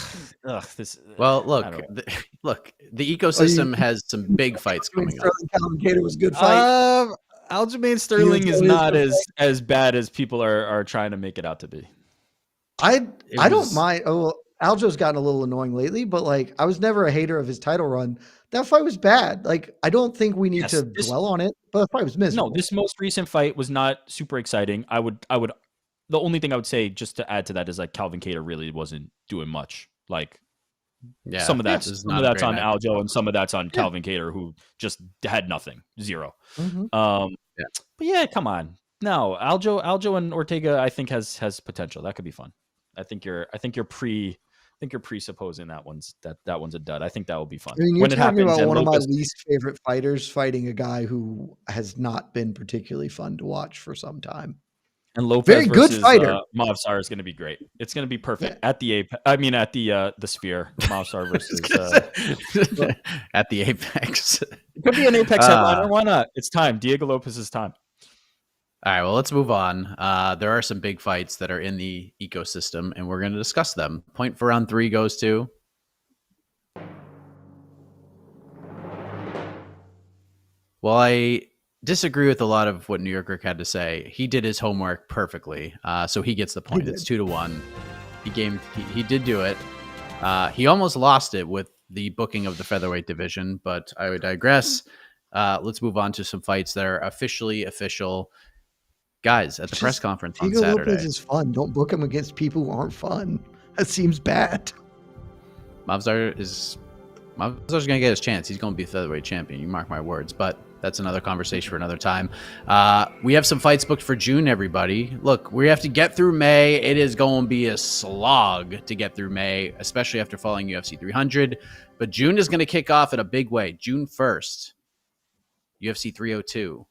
look, the ecosystem has some big fights coming up. Calvin was a good fight. Aljamain Sterling is not as bad as people are trying to make it out to be. I don't mind. Oh, Aljo's gotten a little annoying lately, but like I was never a hater of his title run. That fight was bad. Like I don't think we need to dwell on it, but the fight was miserable. No, this most recent fight was not super exciting. I would. The only thing I would say, just to add to that, is like Calvin Kattar really wasn't doing much. Like some of that's on Aljo, and some of that's on Calvin Kattar, who just had nothing, zero. Mm-hmm. But yeah, come on. No, Aljo and Ortega, I think has potential. That could be fun. I think you're presupposing that one's a dud. I think that will be fun. I mean, you're talking about one of my least favorite fighters fighting a guy who has not been particularly fun to watch for some time. And Lopez very good fighter. Movsar is going to be great. It's going to be perfect at the Apex. I mean, at the Sphere. Movsar versus at the Apex. It could be an Apex headliner. Why not? It's time. Diego Lopez's time. All right, well, let's move on. There are some big fights that are in the ecosystem, and we're going to discuss them. Point for round 3 goes to... Well, I disagree with a lot of what New York Rick had to say. He did his homework perfectly, so he gets the point. It's 2-1. He did do it. He almost lost it with the booking of the featherweight division, but I would digress. Let's move on to some fights that are officially official. Guys, at the press conference on Saturday. Lopez is fun. Don't book him against people who aren't fun. That seems bad. Movsar's going to get his chance. He's going to be featherweight champion. You mark my words. But that's another conversation for another time. We have some fights booked for June, everybody. Look, we have to get through May. It is going to be a slog to get through May, especially after following UFC 300. But June is going to kick off in a big way. June 1st, UFC 302.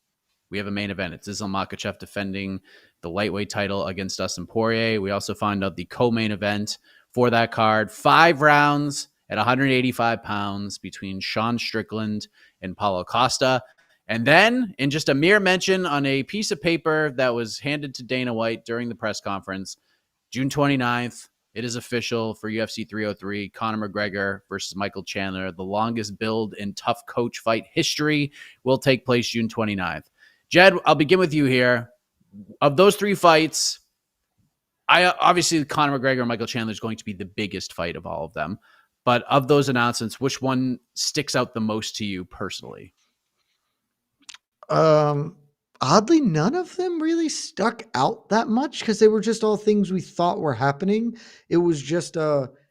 We have a main event. It's Islam Makhachev defending the lightweight title against Dustin Poirier. We also find out the co-main event for that card. 5 rounds at 185 pounds between Strickland and Paulo Costa. And then, in just a mere mention on a piece of paper that was handed to Dana White during the press conference, June 29th, it is official for UFC 303, Conor McGregor versus Michael Chandler. The longest build in tough coach fight history will take place June 29th. Jed, I'll begin with you here. Of those 3 fights, obviously Conor McGregor and Michael Chandler is going to be the biggest fight of all of them. But of those announcements, which one sticks out the most to you personally? Oddly, none of them really stuck out that much because they were just all things we thought were happening. It was just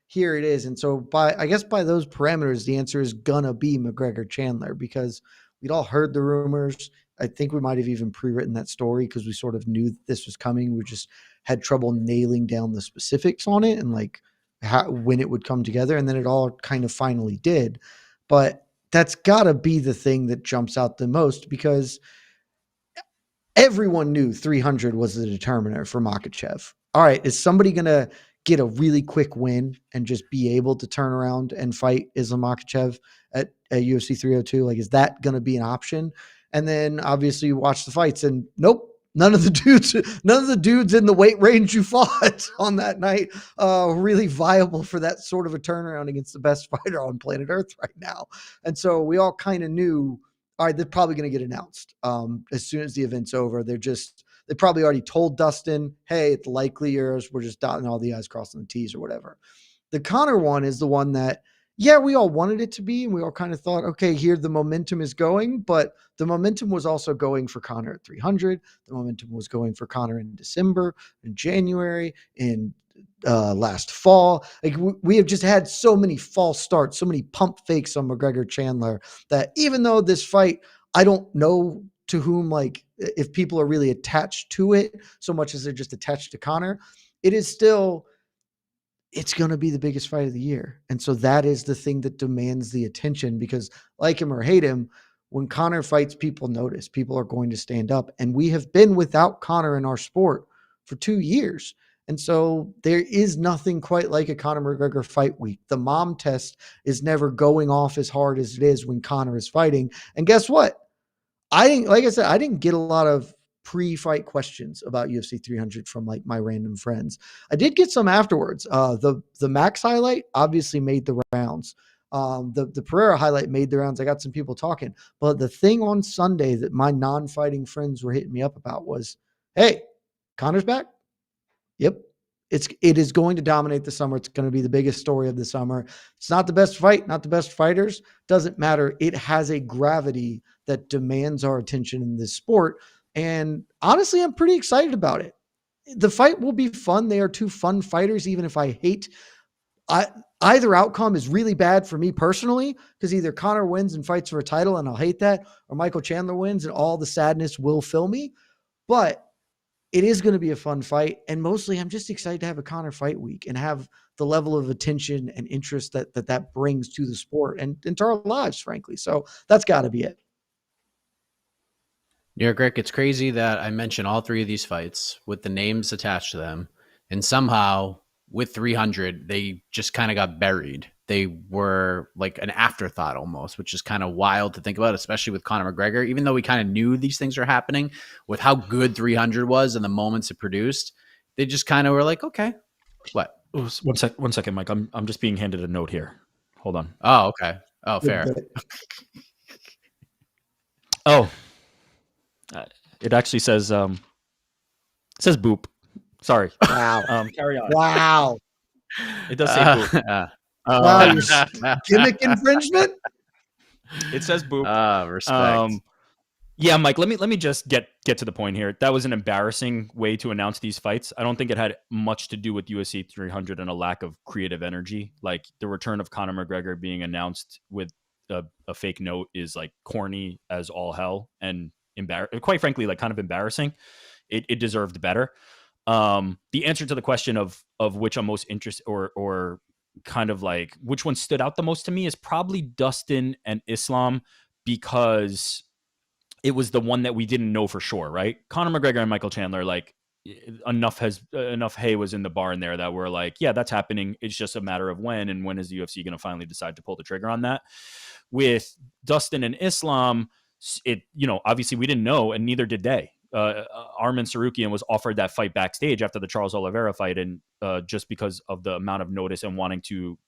here it is. And so I guess by those parameters, the answer is gonna be McGregor Chandler because we'd all heard the rumors. I think we might have even pre-written that story because we sort of knew that this was coming. We just had trouble nailing down the specifics on it and like when it would come together. And then it all kind of finally did. But that's got to be the thing that jumps out the most because everyone knew 300 was the determiner for Makhachev. All right, is somebody going to get a really quick win and just be able to turn around and fight Islam Makhachev at UFC 302? Like, is that going to be an option? And then obviously you watch the fights and nope, none of the dudes in the weight range you fought on that night really viable for that sort of a turnaround against the best fighter on planet Earth right now. And so we all kind of knew, all right, they're probably going to get announced as soon as the event's over. They probably already told Dustin, hey, it's likely yours. We're just dotting all the I's, crossing the T's or whatever. The Conor one is the one that, yeah, we all wanted it to be, and we all kind of thought, okay, here the momentum is going, but the momentum was also going for Conor at 300. The momentum was going for Conor in December, in January, in last fall. Like we have just had so many false starts, so many pump fakes on McGregor Chandler that even though this fight, I don't know to whom, like, if people are really attached to it so much as they're just attached to Conor, it is still, it's going to be the biggest fight of the year. And so that is the thing that demands the attention because like him or hate him, when Conor fights, people notice, people are going to stand up. And we have been without Conor in our sport for 2 years. And so there is nothing quite like a Conor McGregor fight week. The mom test is never going off as hard as it is when Conor is fighting. And guess what? I didn't get a lot of pre-fight questions about UFC 300 from like my random friends. I did get some afterwards. The Max highlight obviously made the rounds. The Pereira highlight made the rounds. I got some people talking, but the thing on Sunday that my non-fighting friends were hitting me up about was, hey, Conor's back. Yep. It is going to dominate the summer. It's going to be the biggest story of the summer. It's not the best fight, not the best fighters. Doesn't matter. It has a gravity that demands our attention in this sport. And honestly, I'm pretty excited about it. The fight will be fun. They are two fun fighters, even if I hate either outcome is really bad for me personally, because either Conor wins and fights for a title and I'll hate that, or Michael Chandler wins and all the sadness will fill me. But it is going to be a fun fight. And mostly I'm just excited to have a Conor fight week and have the level of attention and interest that brings to the sport and into our lives, frankly. So that's got to be it. New York Rick, it's crazy that I mentioned all three of these fights with the names attached to them. And somehow with 300, they just kind of got buried. They were like an afterthought almost, which is kind of wild to think about, especially with Conor McGregor. Even though we kind of knew these things were happening, with how good 300 was and the moments it produced, they just kind of were like, okay, what? One second, Mike. I'm just being handed a note here. Hold on. Oh, okay. Oh, fair. It actually says boop. Sorry. Wow. Carry on. Wow. It does say boop. Wow, gimmick infringement. It says boop. Respect. Yeah, Mike. Let me just get to the point here. That was an embarrassing way to announce these fights. I don't think it had much to do with UFC 300 and a lack of creative energy. Like the return of Conor McGregor being announced with a fake note is like corny as all hell and quite frankly, like kind of embarrassing. It deserved better. The answer to the question of which I'm most interested or kind of like which one stood out the most to me is probably Dustin and Islam, because it was the one that we didn't know for sure, right? Conor McGregor and Michael Chandler, like enough hay was in the barn there that we're like, yeah, that's happening. It's just a matter of when is the UFC going to finally decide to pull the trigger on that. With Dustin and Islam, obviously we didn't know, and neither did they. Arman Sarukian was offered that fight backstage after the Charles Oliveira fight, and just because of the amount of notice and wanting to,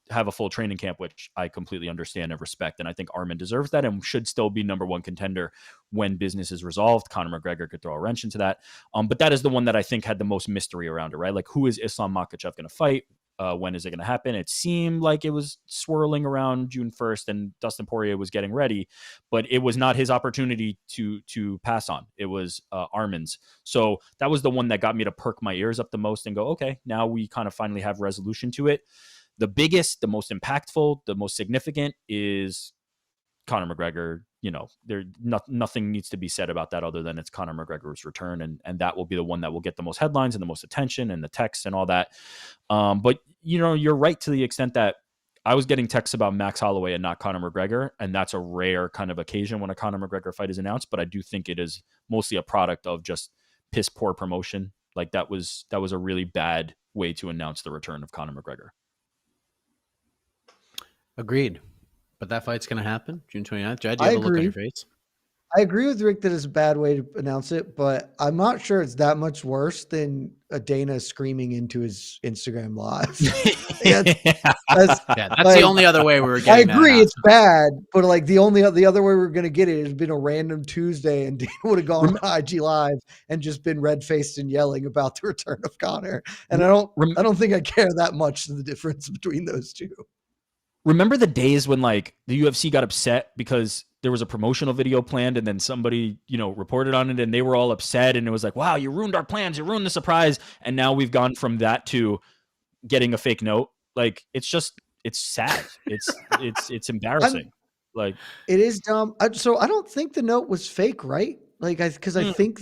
have a full training camp, which I completely understand and respect. And I think Arman deserves that and should still be number one contender when business is resolved. Conor McGregor could throw a wrench into that. But that is the one that I think had the most mystery around it, right? Like, who is Islam Makhachev going to fight? When is it going to happen? It seemed like it was swirling around June 1st and Dustin Poirier was getting ready, but it was not his opportunity to pass on. It was Arman's. So that was the one that got me to perk my ears up the most and go, okay, now we kind of finally have resolution to it. The biggest, the most impactful, the most significant is Conor McGregor. Nothing needs to be said about that other than it's Conor McGregor's return. And that will be the one that will get the most headlines and the most attention and the texts and all that. But you're right to the extent that I was getting texts about Max Holloway and not Conor McGregor. And that's a rare kind of occasion when a Conor McGregor fight is announced. But I do think it is mostly a product of just piss poor promotion. Like that was a really bad way to announce the return of Conor McGregor. Agreed. But that fight's going to happen June 29th. Jed, you I have a look on agree. your face. I agree with Rick that it's a bad way to announce it, but I'm not sure it's that much worse than a Dana screaming into his Instagram live. That's like, the only other way we were getting. I agree, it's bad, but like the other way we're going to get it has been a random Tuesday, and Dana would have gone to IG Live and just been red faced and yelling about the return of Conor. And I don't think I care that much the difference between those two. Remember the days when like the UFC got upset because there was a promotional video planned and then somebody, reported on it and they were all upset and it was like, wow, you ruined our plans. You ruined the surprise. And now we've gone from that to getting a fake note. Like, it's sad. It's embarrassing. Like, it is dumb. So I don't think the note was fake, right? Like, I think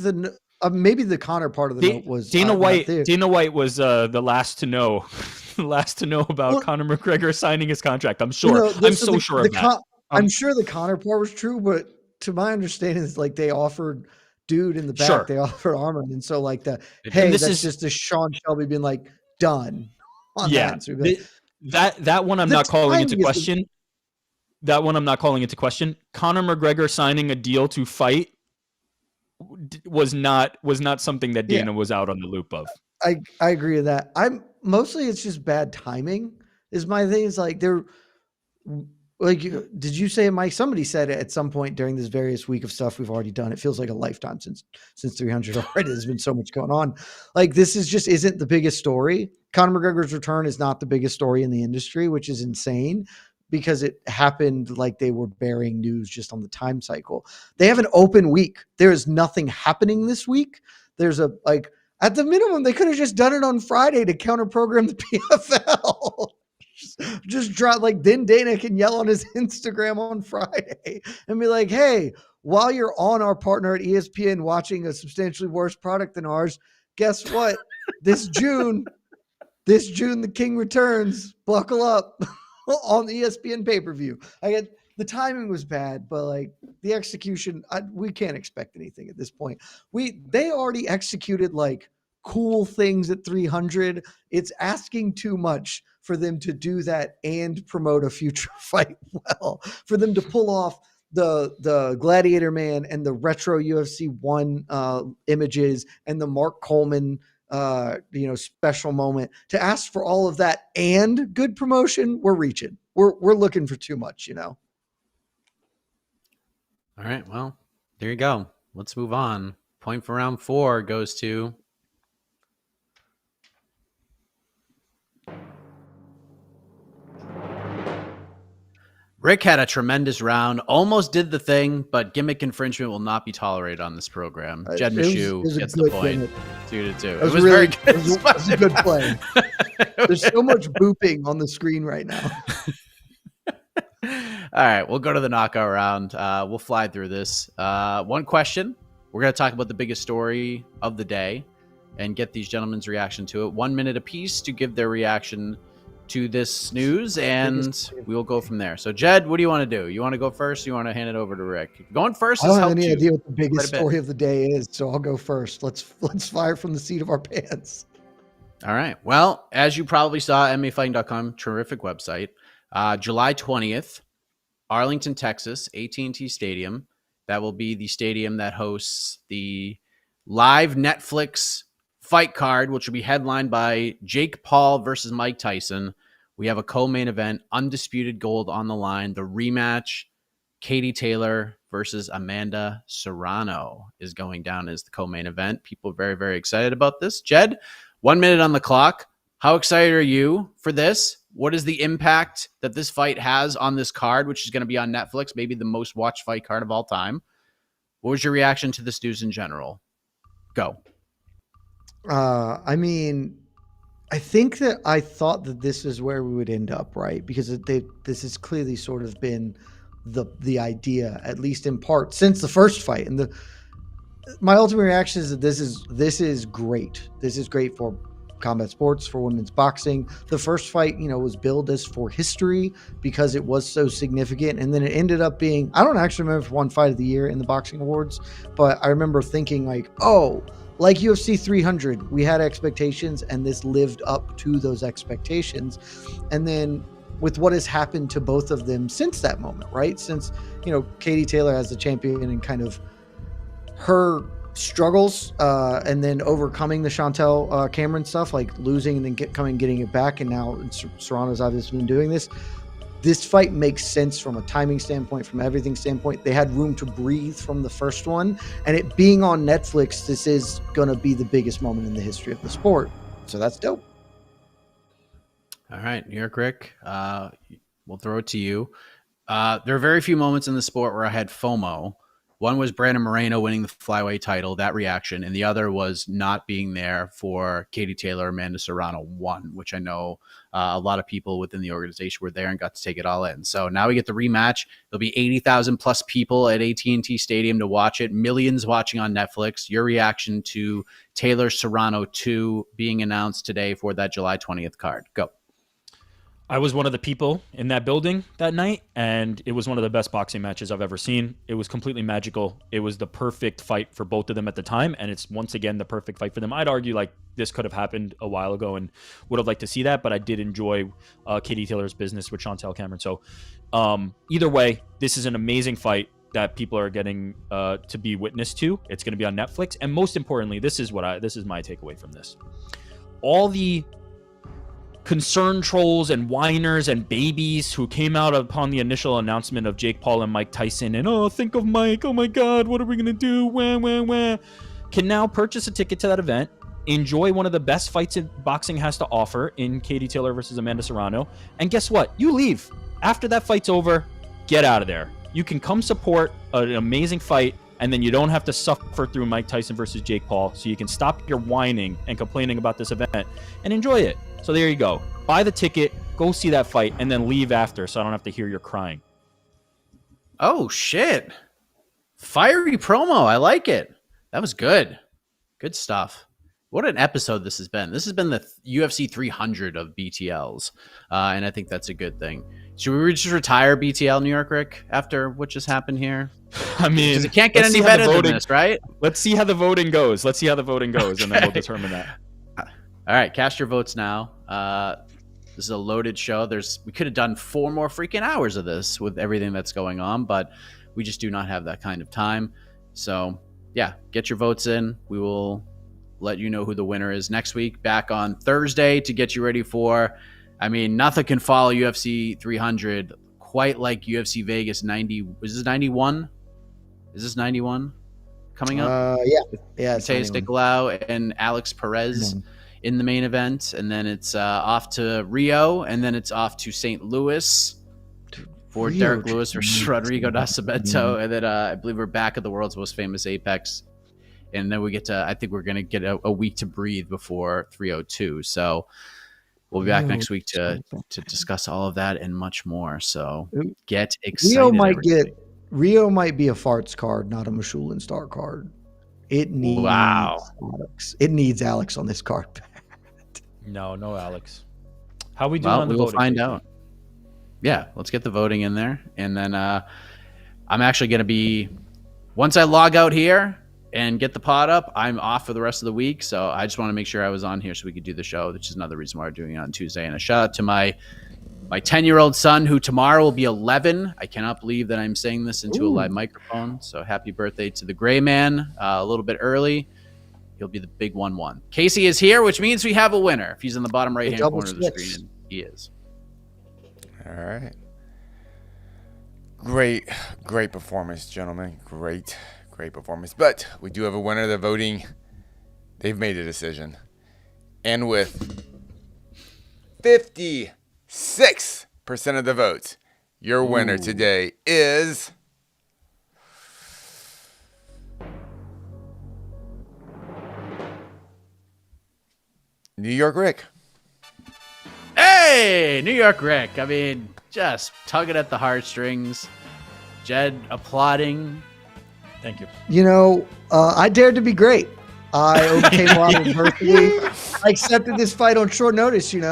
maybe the Conor part of the note was Dana White. Dana White was the last to know. Last to know about Conor McGregor signing his contract. I'm sure. I'm so sure of that. I'm sure the Conor part was true, but to my understanding, it's like they offered dude in the back. Sure. They offered Arman, and so like that's just a Sean Shelby being like done. Yeah, that one I'm not calling into question. That one I'm not calling into question. Conor McGregor signing a deal to fight was not something that Dana was out on the loop of. I agree with that. It's just bad timing is my thing. It's like like, did you say, Mike? Somebody said at some point during this various week of stuff we've already done, it feels like a lifetime since 300 already. There's been so much going on. Like, this is just isn't the biggest story. Conor McGregor's return is not the biggest story in the industry, which is insane because it happened like they were bearing news just on the time cycle. They have an open week. There is nothing happening this week. There's at the minimum, they could have just done it on Friday to counter program the PFL. just drop, like, then Dana can yell on his Instagram on Friday and be like, hey, while you're on our partner at ESPN watching a substantially worse product than ours, guess what? This June, the King returns. Buckle up on the ESPN pay-per-view. The timing was bad, but like the execution, we can't expect anything at this point. They already executed like cool things at 300. It's asking too much for them to do that and promote a future fight well. For them to pull off the Gladiator Man and the retro UFC 1 images and the Mark Coleman special moment, to ask for all of that and good promotion, we're reaching. We're looking for too much, All right, well, there you go. Let's move on. Point for round 4 goes to Rick. Had a tremendous round, almost did the thing, but gimmick infringement will not be tolerated on this program. Jed Meshew gets the point. 2-2. It was really, very good. It was a good play. There's so much booping on the screen right now. All right, we'll go to the knockout round. We'll fly through this. One question. We're going to talk about the biggest story of the day and get these gentlemen's reaction to it. 1 minute apiece to give their reaction to this news, and we'll go from there. So, Jed, what do you want to do? You want to go first? Or you want to hand it over to Rick? Going first. I don't have any idea what the biggest story of the day is, so I'll go first. Let's fire from the seat of our pants. All right. Well, as you probably saw, MMAfighting.com, terrific website. July 20th. Arlington, Texas, AT&T Stadium. That will be the stadium that hosts the live Netflix fight card, which will be headlined by Jake Paul versus Mike Tyson. We have a co-main event, undisputed gold on the line. The rematch, Katie Taylor versus Amanda Serrano, is going down as the co-main event. People are very, very excited about this. Jed, 1 minute on the clock. How excited are you for this? What is the impact that this fight has on this card, which is going to be on Netflix, maybe the most watched fight card of all time? What was your reaction to this news in general? Go. I think that I thought that this is where we would end up, right? Because this has clearly sort of been the idea, at least in part, since the first fight. And my ultimate reaction is that this is great. This is great for combat sports, for women's boxing. The first fight, was billed as for history because it was so significant. And then it ended up being, I don't actually remember if one fight of the year in the boxing awards, but I remember thinking like, oh, like UFC 300, we had expectations and this lived up to those expectations. And then with what has happened to both of them since that moment, right? Since, Katie Taylor as the champion and kind of her struggles and then overcoming the Chantel Cameron stuff, like losing and then getting it back. And now Serrano's obviously been doing this. This fight makes sense from a timing standpoint, from everything standpoint. They had room to breathe from the first one, and it being on Netflix, this is going to be the biggest moment in the history of the sport. So that's dope. All right, New York Rick, we'll throw it to you. There are very few moments in the sport where I had FOMO. One was Brandon Moreno winning the flyweight title, that reaction, and the other was not being there for Katie Taylor, Amanda Serrano 1, which I know a lot of people within the organization were there and got to take it all in. So now we get the rematch. There'll be 80,000 plus people at AT&T Stadium to watch it, millions watching on Netflix. Your reaction to Taylor Serrano 2 being announced today for that July 20th card. Go. I was one of the people in that building that night, and it was one of the best boxing matches I've ever seen. It was completely magical. It was the perfect fight for both of them at the time, and it's once again the perfect fight for them. I'd argue like this could have happened a while ago and would have liked to see that, but I did enjoy Katie Taylor's business with Chantel Cameron. So either way, this is an amazing fight that people are getting to be witness to. It's going to be on Netflix, and most importantly, this is my takeaway from this. All the concern trolls and whiners and babies who came out upon the initial announcement of Jake Paul and Mike Tyson and, oh, think of Mike, oh my God, what are we going to do, wah, can now purchase a ticket to that event, enjoy one of the best fights that boxing has to offer in Katie Taylor versus Amanda Serrano, and guess what? You leave. After that fight's over, get out of there. You can come support an amazing fight, and then you don't have to suffer through Mike Tyson versus Jake Paul, so you can stop your whining and complaining about this event and enjoy it. So there you go. Buy the ticket, go see that fight, and then leave after so I don't have to hear your crying. Oh, shit. Fiery promo. I like it. That was good. Good stuff. What an episode this has been. This has been the UFC 300 of BTLs, and I think that's a good thing. Should we just retire BTL New York, Rick, after what just happened here? I mean, because it can't get any better than this, right? Let's see how the voting goes. Okay. And then we'll determine that. All right, cast your votes now. This is a loaded show. We could have done 4 more freaking hours of this with everything that's going on, but we just do not have that kind of time. So, yeah, get your votes in. We will let you know who the winner is next week, back on Thursday to get you ready for, I mean, nothing can follow UFC 300 quite like UFC Vegas 90. Is this 91? Is this 91 coming up? Yeah. Mateus Nicolau and Alex Perez in the main event, and then it's off to Rio, and then it's off to St. Louis for Derek Lewis versus Rodrigo Nascimento, and then I believe we're back at the world's most famous Apex, and then we get to, I think we're going to get a week to breathe before 302, so we'll be back next week to discuss all of that and much more, so get excited. Rio might be a farts card, not a Mashulin star card. It needs Alex. It needs Alex on this card. No Alex. How we doing on the voting? We'll find out. Yeah, let's get the voting in there. And then I'm actually going to be, once I log out here and get the pod up, I'm off for the rest of the week. So I just want to make sure I was on here so we could do the show, which is another reason why we're doing it on Tuesday. And a shout out to my 10-year-old son, who tomorrow will be 11. I cannot believe that I'm saying this into a live microphone. So happy birthday to the gray man, a little bit early. He'll be the big 1-1. Casey is here, which means we have a winner. If he's in the bottom right-hand corner of the screen, and he is. All right. Great performance, gentlemen. Great performance. But we do have a winner. The voting, they've made a decision. And with 56% of the votes, your winner today is New York Rick. Hey, New York Rick. I mean, just tugging at the heartstrings. Jed applauding. Thank you. You know, I dared to be great. I overcame a lot of adversity. I accepted this fight on short notice, and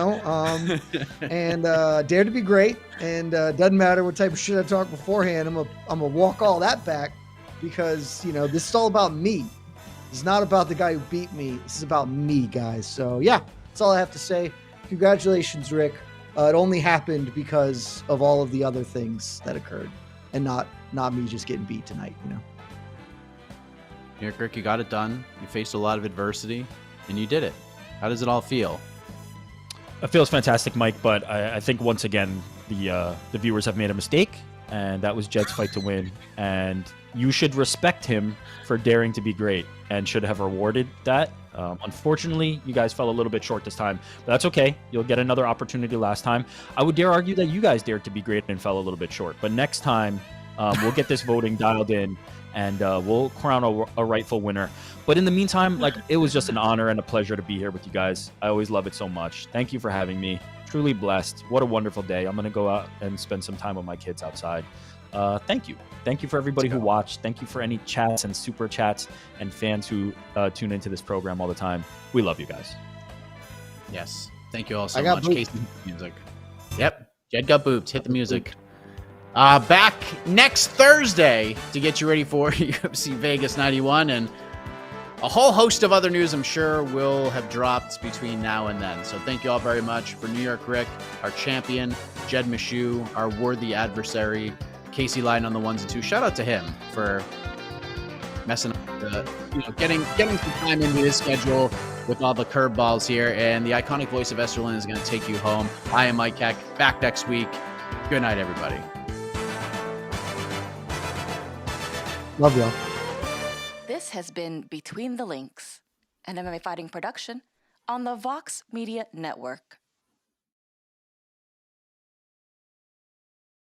dared to be great. And doesn't matter what type of shit I talk beforehand. I'm gonna walk all that back because this is all about me. It's not about the guy who beat me. This is about me, guys. So yeah, that's all I have to say. Congratulations, Rick. It only happened because of all of the other things that occurred, and not me just getting beat tonight. New York Rick, you got it done. You faced a lot of adversity, and you did it. How does it all feel? It feels fantastic, Mike, but I think once again the viewers have made a mistake, and that was Jed's fight to win. And you should respect him for daring to be great and should have rewarded that. Unfortunately, you guys fell a little bit short this time, but that's okay. You'll get another opportunity last time. I would dare argue that you guys dared to be great and fell a little bit short, but next time we'll get this voting dialed in, and we'll crown a rightful winner. But in the meantime, it was just an honor and a pleasure to be here with you guys. I always love it so much. Thank you for having me. Truly blessed. What a wonderful day. I'm going to go out and spend some time with my kids outside. Thank you. Thank you for everybody who watched. Thank you for any chats and super chats and fans who tune into this program all the time. We love you guys. Yes. Thank you all so much. Casey, music. Yep. Jed got booped. Hit the music. Back next Thursday to get you ready for UFC Vegas 91, and a whole host of other news I'm sure will have dropped between now and then. So thank you all very much. For New York Rick, our champion, Jed Mishu, our worthy adversary, Casey Lyden on the ones and twos. Shout out to him for messing up getting some time into his schedule, with all the curveballs here. And the iconic voice of Esterlin is going to take you home. I am Mike Heck. Back next week. Good night, everybody. Love y'all. This has been Between the Links, an MMA fighting production on the Vox Media Network.